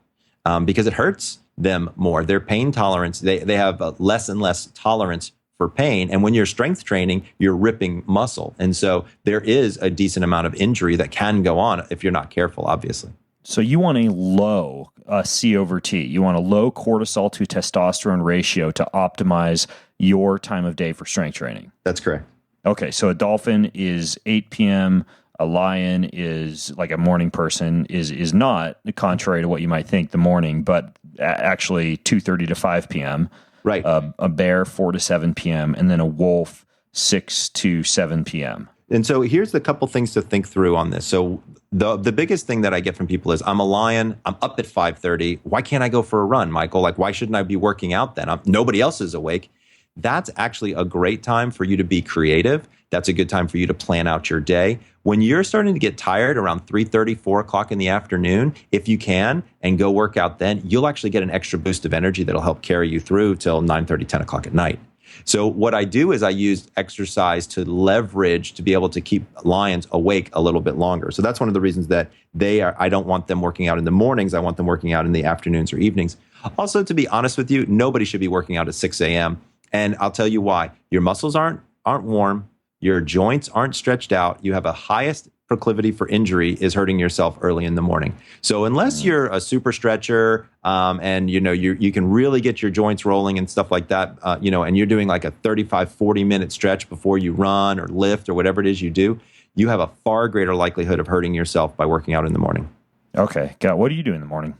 [SPEAKER 2] because it hurts them more. Their pain tolerance, they have less and less tolerance for pain. And when you're strength training, you're ripping muscle. And so there is a decent amount of injury that can go on if you're not careful, obviously.
[SPEAKER 1] So you want a low C over T. You want a low cortisol to testosterone ratio to optimize your time of day for strength training.
[SPEAKER 2] That's correct.
[SPEAKER 1] Okay, so a dolphin is 8 p.m., a lion is like a morning person, is not, contrary to what you might think, the morning, but actually 2:30 to 5 p.m.
[SPEAKER 2] Right.
[SPEAKER 1] A bear 4 to 7 p.m., and then a wolf 6 to 7 p.m.
[SPEAKER 2] And so here's the couple things to think through on this. So the biggest thing that I get from people is, I'm a lion, I'm up at 5:30. Why can't I go for a run, Michael? Like, why shouldn't I be working out then? Nobody else is awake. That's actually a great time for you to be creative. That's a good time for you to plan out your day. When you're starting to get tired around 3:30, 4 o'clock in the afternoon, if you can, and go work out then, you'll actually get an extra boost of energy that'll help carry you through till 9:30, 10 o'clock at night. So what I do is I use exercise to leverage to be able to keep lions awake a little bit longer. So that's one of the reasons that I don't want them working out in the mornings. I want them working out in the afternoons or evenings. Also, to be honest with you, nobody should be working out at 6 a.m. And I'll tell you why. Your muscles aren't warm. Your joints aren't stretched out. You have a highest proclivity for injury is hurting yourself early in the morning. So unless you're a super stretcher, and you can really get your joints rolling and stuff like that, and you're doing like a 35, 40 minute stretch before you run or lift or whatever it is you do, you have a far greater likelihood of hurting yourself by working out in the morning.
[SPEAKER 1] Okay. What do you do in the morning?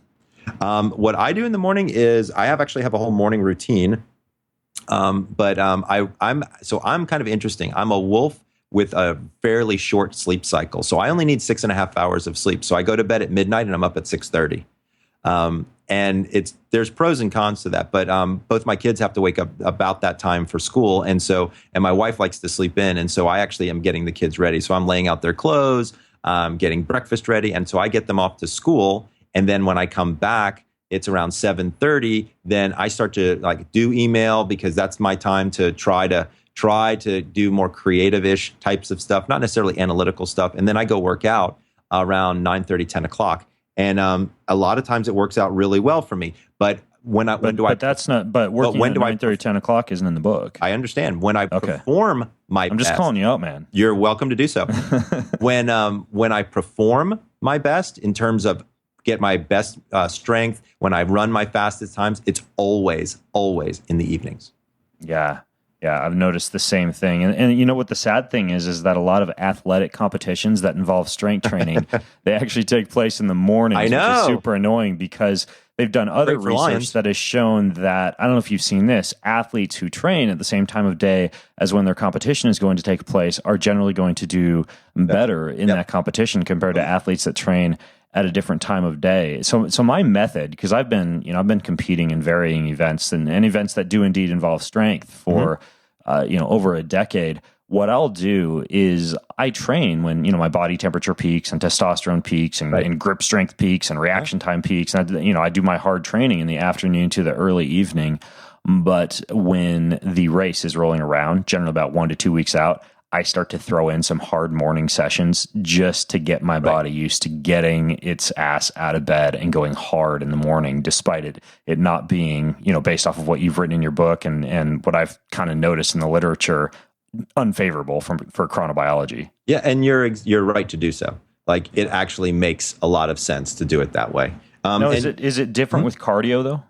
[SPEAKER 2] What I do in the morning is I actually have a whole morning routine. I'm kind of interesting. I'm a wolf with a fairly short sleep cycle. So I only need 6.5 hours of sleep. So I go to bed at midnight and I'm up at 6:30. And there's pros and cons to that, but both my kids have to wake up about that time for school. And my wife likes to sleep in. And so I actually am getting the kids ready. So I'm laying out their clothes, getting breakfast ready. And so I get them off to school. And then when I come back, it's around 7:30. Then I start to do email, because that's my time to try to do more creative-ish types of stuff, not necessarily analytical stuff. And then I go work out around 9:30, 10 o'clock. And a lot of times it works out really well for me. But working at 9:30,
[SPEAKER 1] 10 o'clock isn't in the book.
[SPEAKER 2] I understand. When I perform my best.
[SPEAKER 1] I'm just calling you out, man.
[SPEAKER 2] You're welcome to do so. When I perform my best in terms of get my best strength, when I run my fastest times, it's always in the evenings.
[SPEAKER 1] Yeah, I've noticed the same thing. And you know what the sad thing is that a lot of athletic competitions that involve strength training, they actually take place in the mornings, which is super annoying, because they've done other research that has shown that, I don't know if you've seen this, athletes who train at the same time of day as when their competition is going to take place are generally going to do better in that competition compared to athletes that train at a different time of day. So my method, because I've been competing in varying events and events that do indeed involve strength for, over a decade. What I'll do is I train when, my body temperature peaks and testosterone peaks and grip strength peaks and reaction time peaks. And I do my hard training in the afternoon to the early evening. But when the race is rolling around, generally about 1 to 2 weeks out, I start to throw in some hard morning sessions just to get my body used to getting its ass out of bed and going hard in the morning, despite it not being, based off of what you've written in your book and what I've kind of noticed in the literature, unfavorable for chronobiology.
[SPEAKER 3] Yeah, and you're right to do so. Like, it actually makes a lot of sense to do it that way.
[SPEAKER 1] Is it different with cardio though?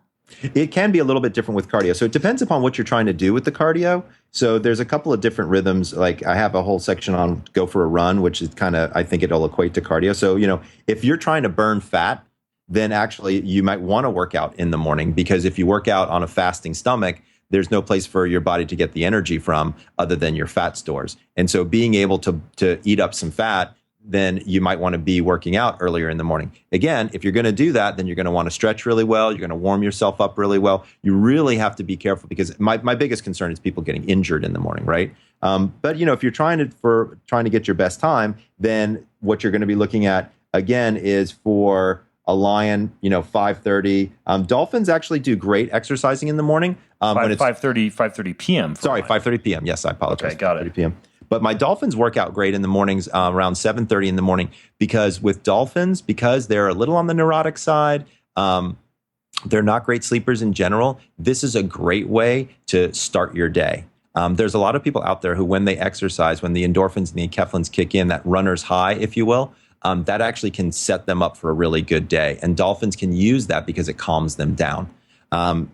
[SPEAKER 3] It can be a little bit different with cardio. So it depends upon what you're trying to do with the cardio. So there's a couple of different rhythms. Like, I have a whole section on go for a run, which is kind of, I think it'll equate to cardio. So, if you're trying to burn fat, then actually you might want to work out in the morning, because if you work out on a fasting stomach, there's no place for your body to get the energy from other than your fat stores. And so being able to eat up some fat, then you might want to be working out earlier in the morning. Again, if you're going to do that, then you're going to want to stretch really well. You're going to warm yourself up really well. You really have to be careful, because my biggest concern is people getting injured in the morning, right? But if you're trying to get your best time, then what you're going to be looking at again is for a lion, 5:30. Dolphins actually do great exercising in the morning.
[SPEAKER 1] When it's 5:30 p.m.
[SPEAKER 3] Sorry, 5:30 p.m. Yes, I apologize.
[SPEAKER 1] Okay, got it.
[SPEAKER 3] 5:30 p.m. But my dolphins work out great in the mornings, around 7:30 in the morning, because with dolphins, because they're a little on the neurotic side, they're not great sleepers in general. This is a great way to start your day. There's a lot of people out there who, when they exercise, when the endorphins and the enkephalins kick in, that runner's high, if you will, that actually can set them up for a really good day. And dolphins can use that because it calms them down.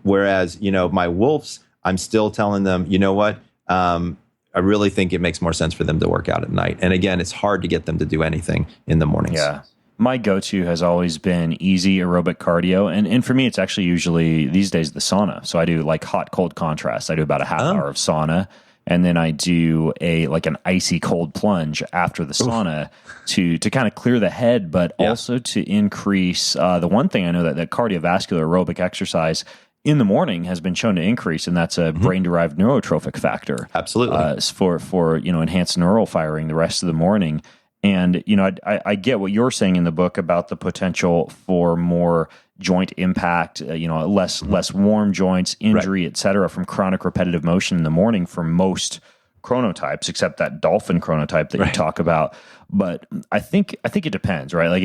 [SPEAKER 3] Whereas, my wolves, I'm still telling them, you know what? I really think it makes more sense for them to work out at night. And again, it's hard to get them to do anything in the mornings.
[SPEAKER 1] Yeah. My go-to has always been easy aerobic cardio. And for me, it's actually usually these days the sauna. So I do like hot, cold contrast. I do about a half hour of sauna. And then I do an icy cold plunge after the sauna to kind of clear the head, but also to increase the one thing I know that cardiovascular aerobic exercise in the morning has been shown to increase, and that's a brain-derived neurotrophic factor.
[SPEAKER 3] Absolutely.
[SPEAKER 1] For enhanced neural firing the rest of the morning. And, I get what you're saying in the book about the potential for more joint impact, less warm joints, injury, et cetera, from chronic repetitive motion in the morning for most chronotypes, except that dolphin chronotype that you talk about. But I think it depends, right?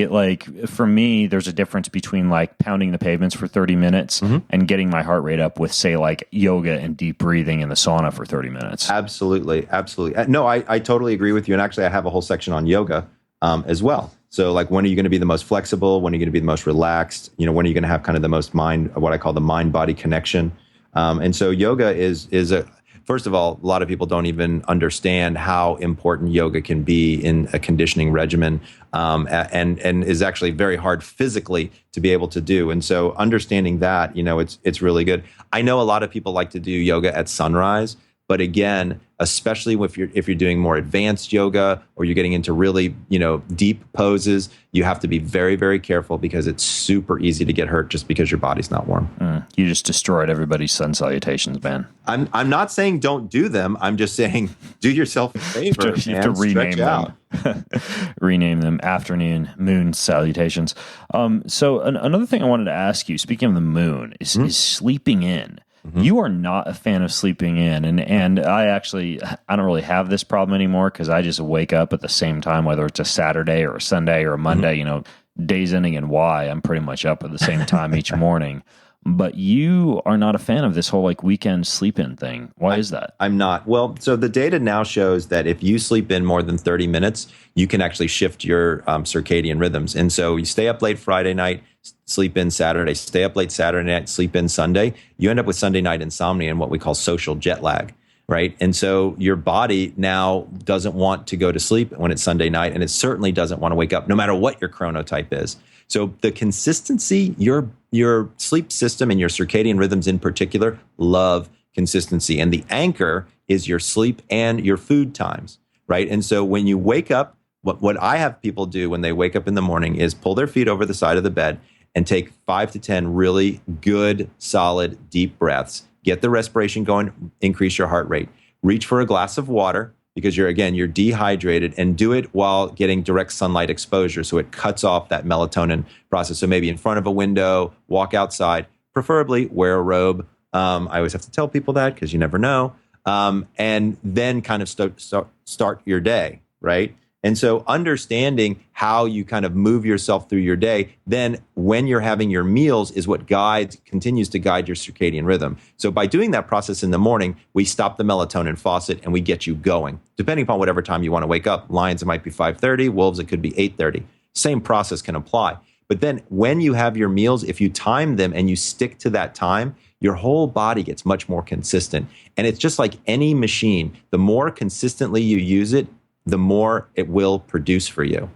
[SPEAKER 1] For me, there's a difference between pounding the pavements for 30 minutes and getting my heart rate up with, say, yoga and deep breathing in the sauna for 30 minutes.
[SPEAKER 3] Absolutely. No, I totally agree with you. And actually, I have a whole section on yoga as well. So when are you going to be the most flexible? When are you going to be the most relaxed? When are you going to have kind of the most what I call the mind-body connection? And so yoga is first of all, a lot of people don't even understand how important yoga can be in a conditioning regimen, and is actually very hard physically to be able to do. And so understanding that, it's really good. I know a lot of people like to do yoga at sunrise, but again, especially if you're doing more advanced yoga or you're getting into really, deep poses, you have to be very, very careful, because it's super easy to get hurt just because your body's not warm.
[SPEAKER 1] You just destroyed everybody's sun salutations, man.
[SPEAKER 3] I'm not saying don't do them. I'm just saying do yourself a favor.
[SPEAKER 1] You have to rename them. Rename them afternoon moon salutations. So another thing I wanted to ask you, speaking of the moon, is sleeping in. You are not a fan of sleeping in, and I don't really have this problem anymore, because I just wake up at the same time, whether it's a Saturday or a Sunday or a Monday. Days ending in Y, I'm pretty much up at the same time each morning. But you are not a fan of this whole weekend sleep in thing. Why is that?
[SPEAKER 3] I'm not. Well, so the data now shows that if you sleep in more than 30 minutes, you can actually shift your circadian rhythms. And so you stay up late Friday night, sleep in Saturday, stay up late Saturday night, sleep in Sunday. You end up with Sunday night insomnia and what we call social jet lag, right? And so your body now doesn't want to go to sleep when it's Sunday night, and it certainly doesn't want to wake up, no matter what your chronotype is. So the consistency, your sleep system and your circadian rhythms in particular love consistency. And the anchor is your sleep and your food times, right? And so when you wake up What I have people do when they wake up in the morning is pull their feet over the side of the bed and take 5 to 10 really good, solid, deep breaths. Get the respiration going, increase your heart rate. Reach for a glass of water because you're dehydrated, and do it while getting direct sunlight exposure. So it cuts off that melatonin process. So maybe in front of a window, walk outside, preferably wear a robe. I always have to tell people that because you never know. And then kind of start your day, right? And so understanding how you kind of move yourself through your day, then when you're having your meals is what continues to guide your circadian rhythm. So by doing that process in the morning, we stop the melatonin faucet and we get you going. Depending upon whatever time you want to wake up. Lions, it might be 5:30. Wolves, it could be 8:30. Same process can apply. But then when you have your meals, if you time them and you stick to that time, your whole body gets much more consistent. And it's just like any machine. The more consistently you use it, the more it will produce for you.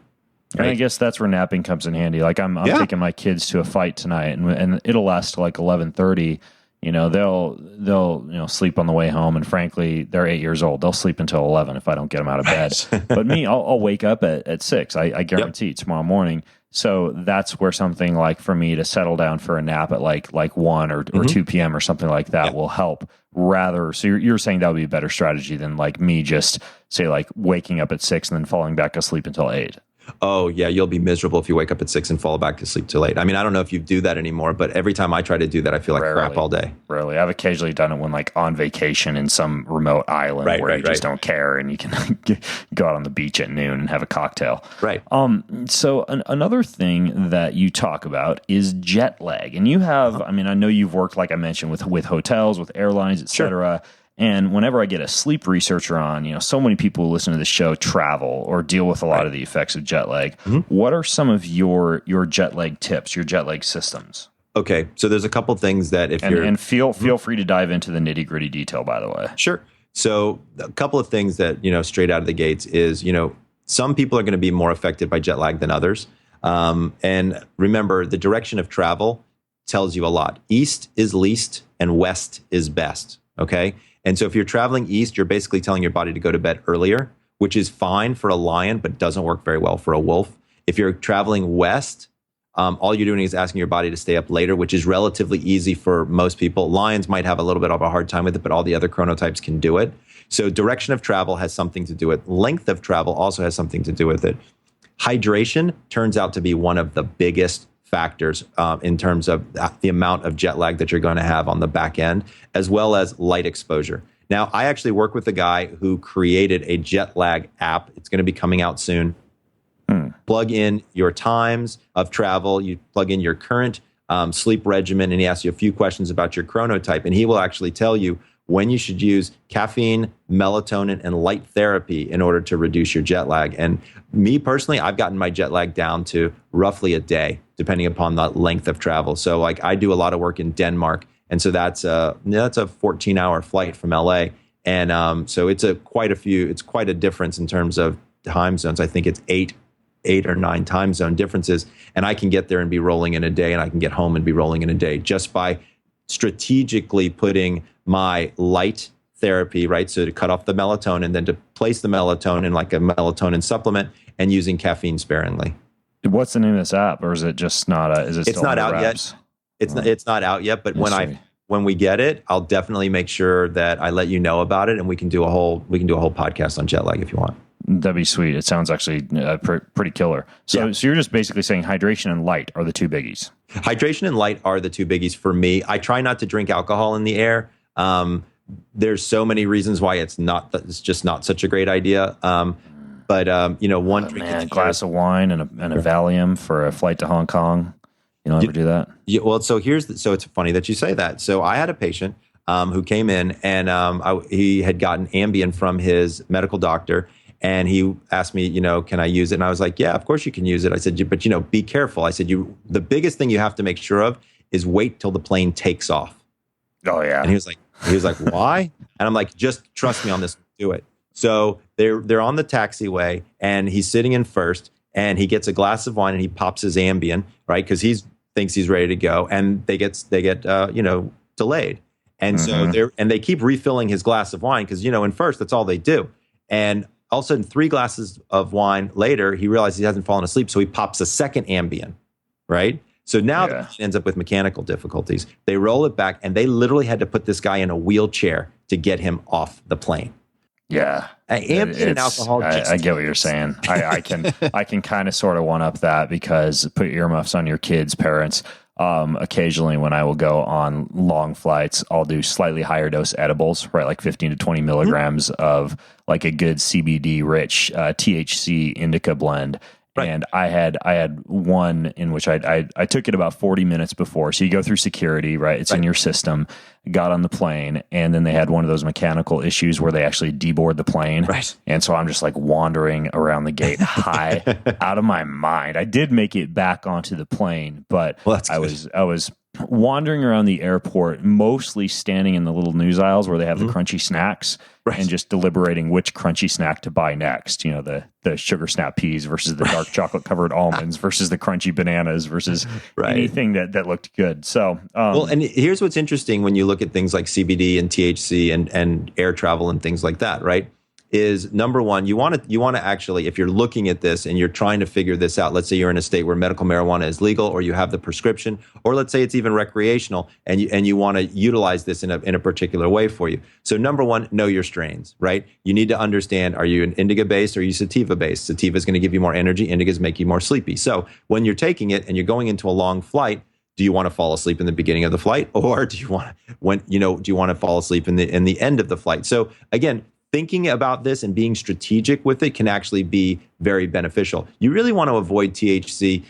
[SPEAKER 1] Right? And I guess that's where napping comes in handy. Like I'm taking my kids to a fight tonight, and it'll last till like 11:30. They'll sleep on the way home, and frankly, they're 8 years old. They'll sleep until 11 if I don't get them out of bed. But me, I'll wake up at 6. I guarantee tomorrow morning. So that's where something like for me to settle down for a nap at like 1 or 2 p.m. or something like that will help. So you're saying that would be a better strategy than like me just say like waking up at 6 and then falling back asleep until 8.
[SPEAKER 3] Oh, yeah, you'll be miserable if you wake up at 6 and fall back to sleep too late. I mean, I don't know if you do that anymore, but every time I try to do that, I feel like crap all day.
[SPEAKER 1] Rarely. I've occasionally done it when like on vacation in some remote island where you just don't care and you can go out on the beach at noon and have a cocktail.
[SPEAKER 3] Right.
[SPEAKER 1] So another thing that you talk about is jet lag. And you have, I know you've worked, like I mentioned, with hotels, with airlines, et cetera. Sure. And whenever I get a sleep researcher on, so many people who listen to the show travel or deal with a lot of the effects of jet lag. What are some of your jet lag tips, your jet lag systems?
[SPEAKER 3] Okay, so there's a couple things that
[SPEAKER 1] and feel free to dive into the nitty gritty detail, by the way.
[SPEAKER 3] Sure. So a couple of things that, straight out of the gates is, some people are going to be more affected by jet lag than others. And remember, the direction of travel tells you a lot. East is least and west is best. Okay. And so if you're traveling east, you're basically telling your body to go to bed earlier, which is fine for a lion, but doesn't work very well for a wolf. If you're traveling west, all you're doing is asking your body to stay up later, which is relatively easy for most people. Lions might have a little bit of a hard time with it, but all the other chronotypes can do it. So direction of travel has something to do with it. Length of travel also has something to do with it. Hydration turns out to be one of the biggest factors in terms of the amount of jet lag that you're going to have on the back end, as well as light exposure. Now, I actually work with a guy who created a jet lag app. It's going to be coming out soon. Plug in your times of travel. You plug in your current sleep regimen, and he asks you a few questions about your chronotype, and he will actually tell you when you should use caffeine, melatonin, and light therapy in order to reduce your jet lag. And me personally, I've gotten my jet lag down to roughly a day, depending upon the length of travel. So like I do a lot of work in Denmark. And so that's a 14-hour flight from LA. And so it's quite a difference in terms of time zones. I think it's eight or 9 time zone differences. And I can get there and be rolling in a day, and I can get home and be rolling in a day just by strategically putting my light therapy, right? So to cut off the melatonin, then to place the melatonin like a melatonin supplement, and using caffeine sparingly.
[SPEAKER 1] What's the name of this app, or is it just not?
[SPEAKER 3] It's not out yet. It's not out yet. But when we get it, I'll definitely make sure that I let you know about it, and we can do a whole podcast on jet lag if you want.
[SPEAKER 1] That'd be sweet. It sounds actually pretty killer. So you're just basically saying hydration and light are the two biggies.
[SPEAKER 3] Hydration and light are the two biggies for me. I try not to drink alcohol in the air. There's so many reasons why it's just not such a great idea. But one drink,
[SPEAKER 1] a glass of wine and a Valium for a flight to Hong Kong. You don't ever do that?
[SPEAKER 3] Yeah. Well, so it's funny that you say that. So I had a patient who came in, and he had gotten Ambien from his medical doctor. And he asked me, can I use it? And I was like, yeah, of course you can use it. I said, but be careful. I said, the biggest thing you have to make sure of is wait till the plane takes off.
[SPEAKER 1] Oh yeah.
[SPEAKER 3] And he was like, why? And I'm like, just trust me on this. Do it. So they're on the taxiway, and he's sitting in first, and he gets a glass of wine, and he pops his Ambien, right? Because he thinks he's ready to go, and they get delayed. And so they keep refilling his glass of wine because, in first, that's all they do. And
[SPEAKER 2] all of a sudden, 3 glasses of wine later, he realizes he hasn't fallen asleep. So he pops a second Ambien, right? So now the patient ends up with mechanical difficulties. They roll it back, and they literally had to put this guy in a wheelchair to get him off the plane.
[SPEAKER 1] Yeah.
[SPEAKER 2] Ambien and alcohol.
[SPEAKER 1] I get what you're saying. I can kind of sort of one up that, because put earmuffs on your kids, parents. Occasionally when I will go on long flights, I'll do slightly higher dose edibles, right? Like 15 to 20 milligrams of like a good CBD rich, THC indica blend. Right. And I had one in which I took it about 40 minutes before. So you go through security, right? It's in your system, got on the plane, and then they had one of those mechanical issues where they actually deboard the plane. Right. And so I'm just like wandering around the gate high out of my mind. I did make it back onto the plane, but I was wandering around the airport, mostly standing in the little news aisles where they have the crunchy snacks, and just deliberating which crunchy snack to buy next. You know, the sugar snap peas versus the dark chocolate covered almonds versus the crunchy bananas versus anything that looked good. So,
[SPEAKER 2] well, and here's what's interesting when you look at things like CBD and THC and air travel and things like that, right? Is number one, you want to actually, if you're looking at this and you're trying to figure this out, let's say you're in a state where medical marijuana is legal, or you have the prescription, or let's say it's even recreational, and you want to utilize this in a particular way for you. So number one, know your strains, right? You need to understand, are you an indica based or are you sativa based? Sativa is going to give you more energy, indicas make you more sleepy. So when you're taking it and you're going into a long flight, do you want to fall asleep in the beginning of the flight, or do you want to fall asleep in the end of the flight? So again, thinking about this and being strategic with it can actually be very beneficial. You really want to avoid THC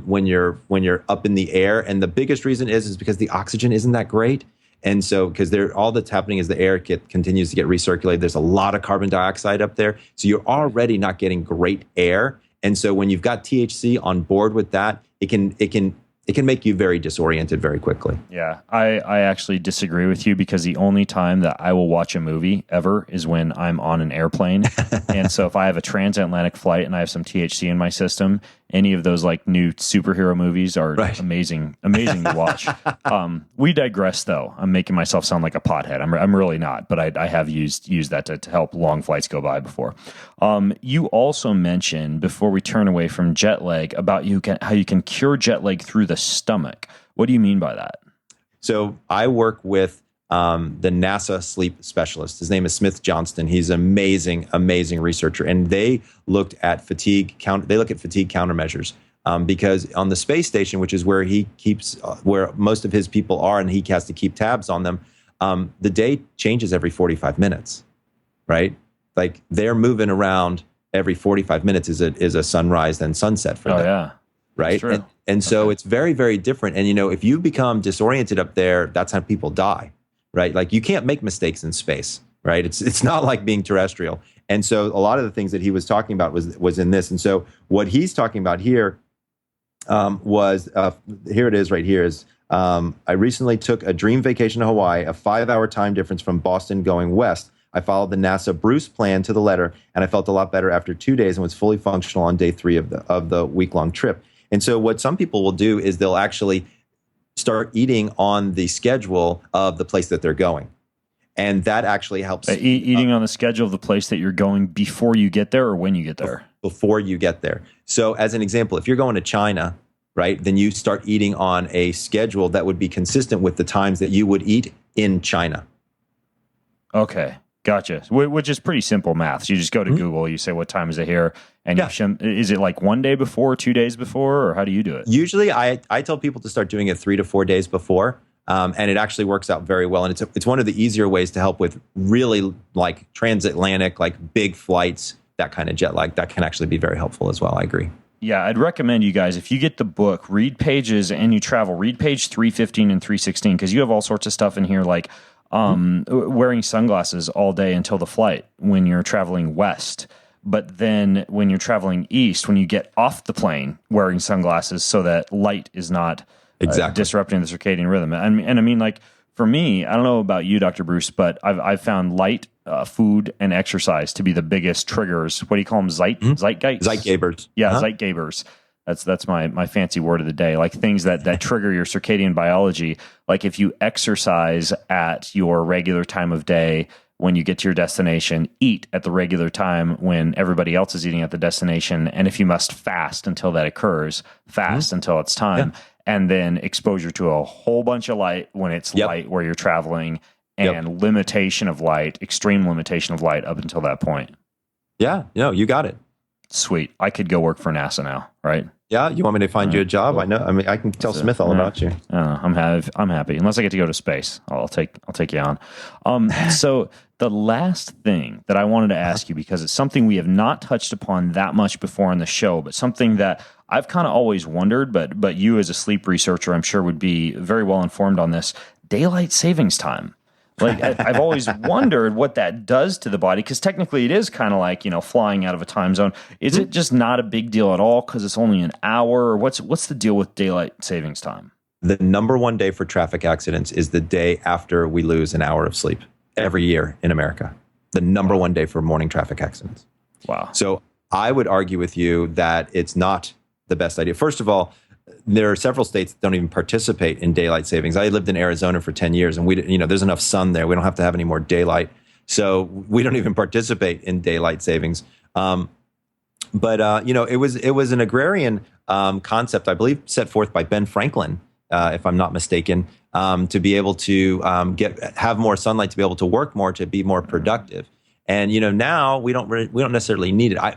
[SPEAKER 2] when you're up in the air, and the biggest reason is because the oxygen isn't that great. And so, because all that's happening is the air continues to get recirculated. There's a lot of carbon dioxide up there, so you're already not getting great air. And so, when you've got THC on board with that, it can make you very disoriented very quickly.
[SPEAKER 1] Yeah, I actually disagree with you, because the only time that I will watch a movie ever is when I'm on an airplane. And so if I have a transatlantic flight and I have some THC in my system, any of those like new superhero movies are amazing to watch. We digress, though. I'm making myself sound like a pothead. I'm really not, but I have used that to help long flights go by before. You also mentioned, before we turn away from jet lag, about how you can cure jet lag through the stomach. What do you mean by that? So
[SPEAKER 2] I work with the NASA sleep specialist. His name is Smith Johnston. He's an amazing researcher, and they looked at fatigue countermeasures because on the space station, which is where where most of his people are, and he has to keep tabs on them. The day changes every 45 minutes, right? Like they're moving around every 45 minutes is a sunrise and sunset for them.
[SPEAKER 1] Yeah.
[SPEAKER 2] Right. And so it's very, very different. And, if you become disoriented up there, that's how people die. Right. Like you can't make mistakes in space. Right. It's not like being terrestrial. And so a lot of the things that he was talking about was in this. And so what he's talking about here was here it is right here is I recently took a dream vacation to Hawaii, a 5-hour time difference from Boston going west. I followed the NASA Breus plan to the letter, and I felt a lot better after 2 days and was fully functional on day 3 of the week-long trip. And so what some people will do is they'll actually start eating on the schedule of the place that they're going. And that actually helps.
[SPEAKER 1] Eating on the schedule of the place that you're going before you get there, or when you get there?
[SPEAKER 2] Before you get there. So as an example, if you're going to China, right, then you start eating on a schedule that would be consistent with the times that you would eat in China.
[SPEAKER 1] Okay. Gotcha. Which is pretty simple math. So you just go to Google, you say, what time is it here? And is it like 1 day before, 2 days before, or how do you do it?
[SPEAKER 2] Usually I tell people to start doing it 3 to 4 days before. And it actually works out very well. And it's one of the easier ways to help with really like transatlantic, like big flights, that kind of jet lag. That can actually be very helpful as well. I agree.
[SPEAKER 1] Yeah, I'd recommend you guys, if you get the book, read pages and you travel, read page 315 and 316, because you have all sorts of stuff in here like wearing sunglasses all day until the flight when you're traveling west. But then when you're traveling east, when you get off the plane, wearing sunglasses so that light is not disrupting the circadian rhythm. And I mean, like for me, I don't know about you, Dr. Breus, but I've found light, food, and exercise to be the biggest triggers. What do you call them? Zeitgeists?
[SPEAKER 2] Zeitgebers.
[SPEAKER 1] Yeah, Zeitgebers. That's my fancy word of the day. Like things that trigger your circadian biology. Like if you exercise at your regular time of day, when you get to your destination, eat at the regular time when everybody else is eating at the destination. And if you must fast until that occurs, fast until it's time. Yeah. And then exposure to a whole bunch of light when it's light where you're traveling, and limitation of light, extreme limitation of light up until that point.
[SPEAKER 3] Yeah, you got it.
[SPEAKER 1] Sweet. I could go work for NASA now, right?
[SPEAKER 3] Yeah, you want me to find you a job? I know. I mean, I can tell Smith all about you.
[SPEAKER 1] I'm happy. Unless I get to go to space, I'll take you on. So the last thing that I wanted to ask you, because it's something we have not touched upon that much before on the show, but something that I've kind of always wondered, but you as a sleep researcher, I'm sure would be very well informed on this: daylight savings time. Like I've always wondered what that does to the body, because technically it is kind of like, flying out of a time zone. Is it just not a big deal at all because it's only an hour? Or what's the deal with daylight savings time?
[SPEAKER 3] The number one day for traffic accidents is the day after we lose an hour of sleep every year in America. The number one day for morning traffic accidents.
[SPEAKER 1] Wow.
[SPEAKER 3] So I would argue with you that it's not the best idea. First of all, there are several states that don't even participate in daylight savings. I lived in Arizona for 10 years, and there's enough sun there. We don't have to have any more daylight. So we don't even participate in daylight savings. But it was an agrarian concept, I believe, set forth by Ben Franklin, if I'm not mistaken, to be able to have more sunlight, to be able to work more, to be more productive. And now we don't necessarily need it. I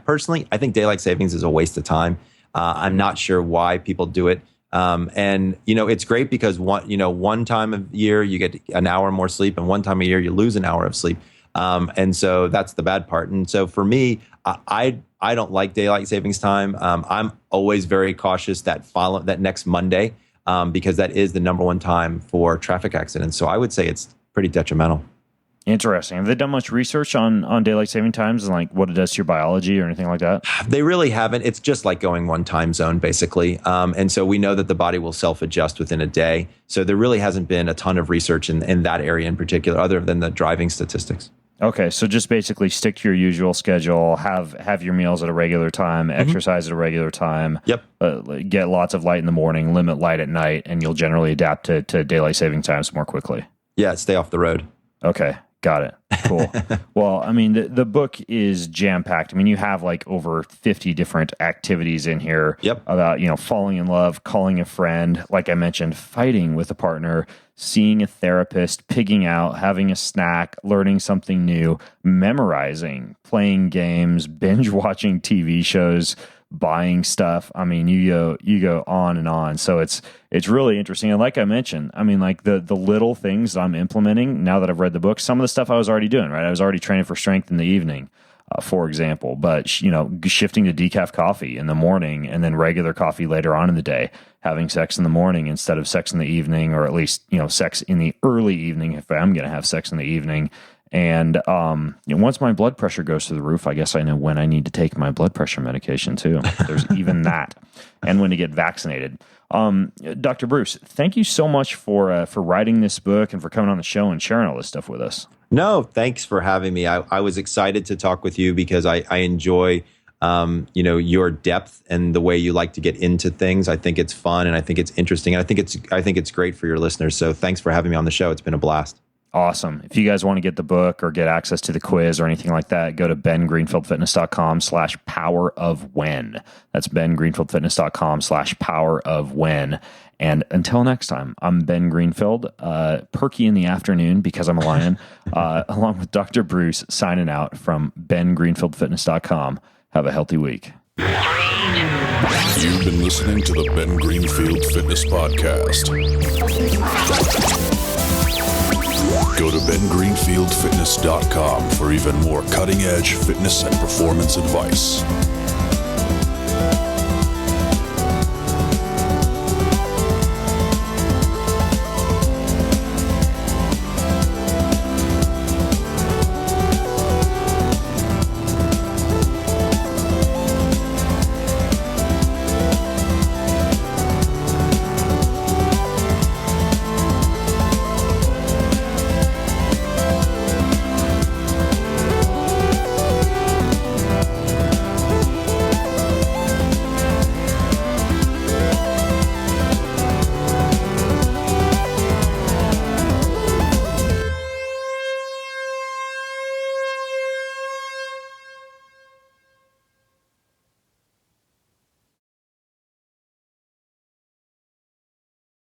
[SPEAKER 3] think daylight savings is a waste of time. I'm not sure why people do it. And it's great because one time of year you get an hour more sleep, and one time of year you lose an hour of sleep. And so that's the bad part. And so for me, I don't like daylight savings time. I'm always very cautious that next Monday, because that is the number one time for traffic accidents. So I would say it's pretty detrimental.
[SPEAKER 1] Interesting. Have they done much research on daylight saving times and like what it does to your biology or anything like that?
[SPEAKER 3] They really haven't. It's just like going one time zone, basically. And so we know that the body will self-adjust within a day. So there really hasn't been a ton of research in that area in particular, other than the driving statistics.
[SPEAKER 1] Okay, so just basically stick to your usual schedule, have your meals at a regular time, exercise at a regular time.
[SPEAKER 3] Yep.
[SPEAKER 1] Get lots of light in the morning, limit light at night, and you'll generally adapt to daylight saving times more quickly.
[SPEAKER 3] Yeah, stay off the road.
[SPEAKER 1] Okay. Got it. Cool. Well, I mean, the book is jam-packed. I mean, you have like over 50 different activities in here about, falling in love, calling a friend, like I mentioned, fighting with a partner, seeing a therapist, pigging out, having a snack, learning something new, memorizing, playing games, binge watching TV shows, buying stuff. I mean, you go on and on. So it's really interesting. And like I mentioned, I mean, like the little things that I'm implementing now that I've read the book, some of the stuff I was already doing, right? I was already training for strength in the evening, for example, but shifting to decaf coffee in the morning and then regular coffee later on in the day, having sex in the morning instead of sex in the evening, or at least, sex in the early evening if I'm going to have sex in the evening. And once my blood pressure goes through the roof, I guess I know when I need to take my blood pressure medication too. There's even that, and when to get vaccinated. Dr. Breus, thank you so much for writing this book and for coming on the show and sharing all this stuff with us.
[SPEAKER 3] No, thanks for having me. I was excited to talk with you because I enjoy your depth and the way you like to get into things. I think it's fun and I think it's interesting. And I think it's great for your listeners. So thanks for having me on the show. It's been a blast.
[SPEAKER 1] Awesome. If you guys want to get the book or get access to the quiz or anything like that, go to bengreenfieldfitness.com/powerofwhen. That's bengreenfieldfitness.com/powerofwhen. And until next time, I'm Ben Greenfield, perky in the afternoon because I'm a lion, along with Dr. Breus, signing out from bengreenfieldfitness.com. Have a healthy week.
[SPEAKER 4] You've been listening to the Ben Greenfield Fitness Podcast. Go to bengreenfieldfitness.com for even more cutting-edge fitness and performance advice.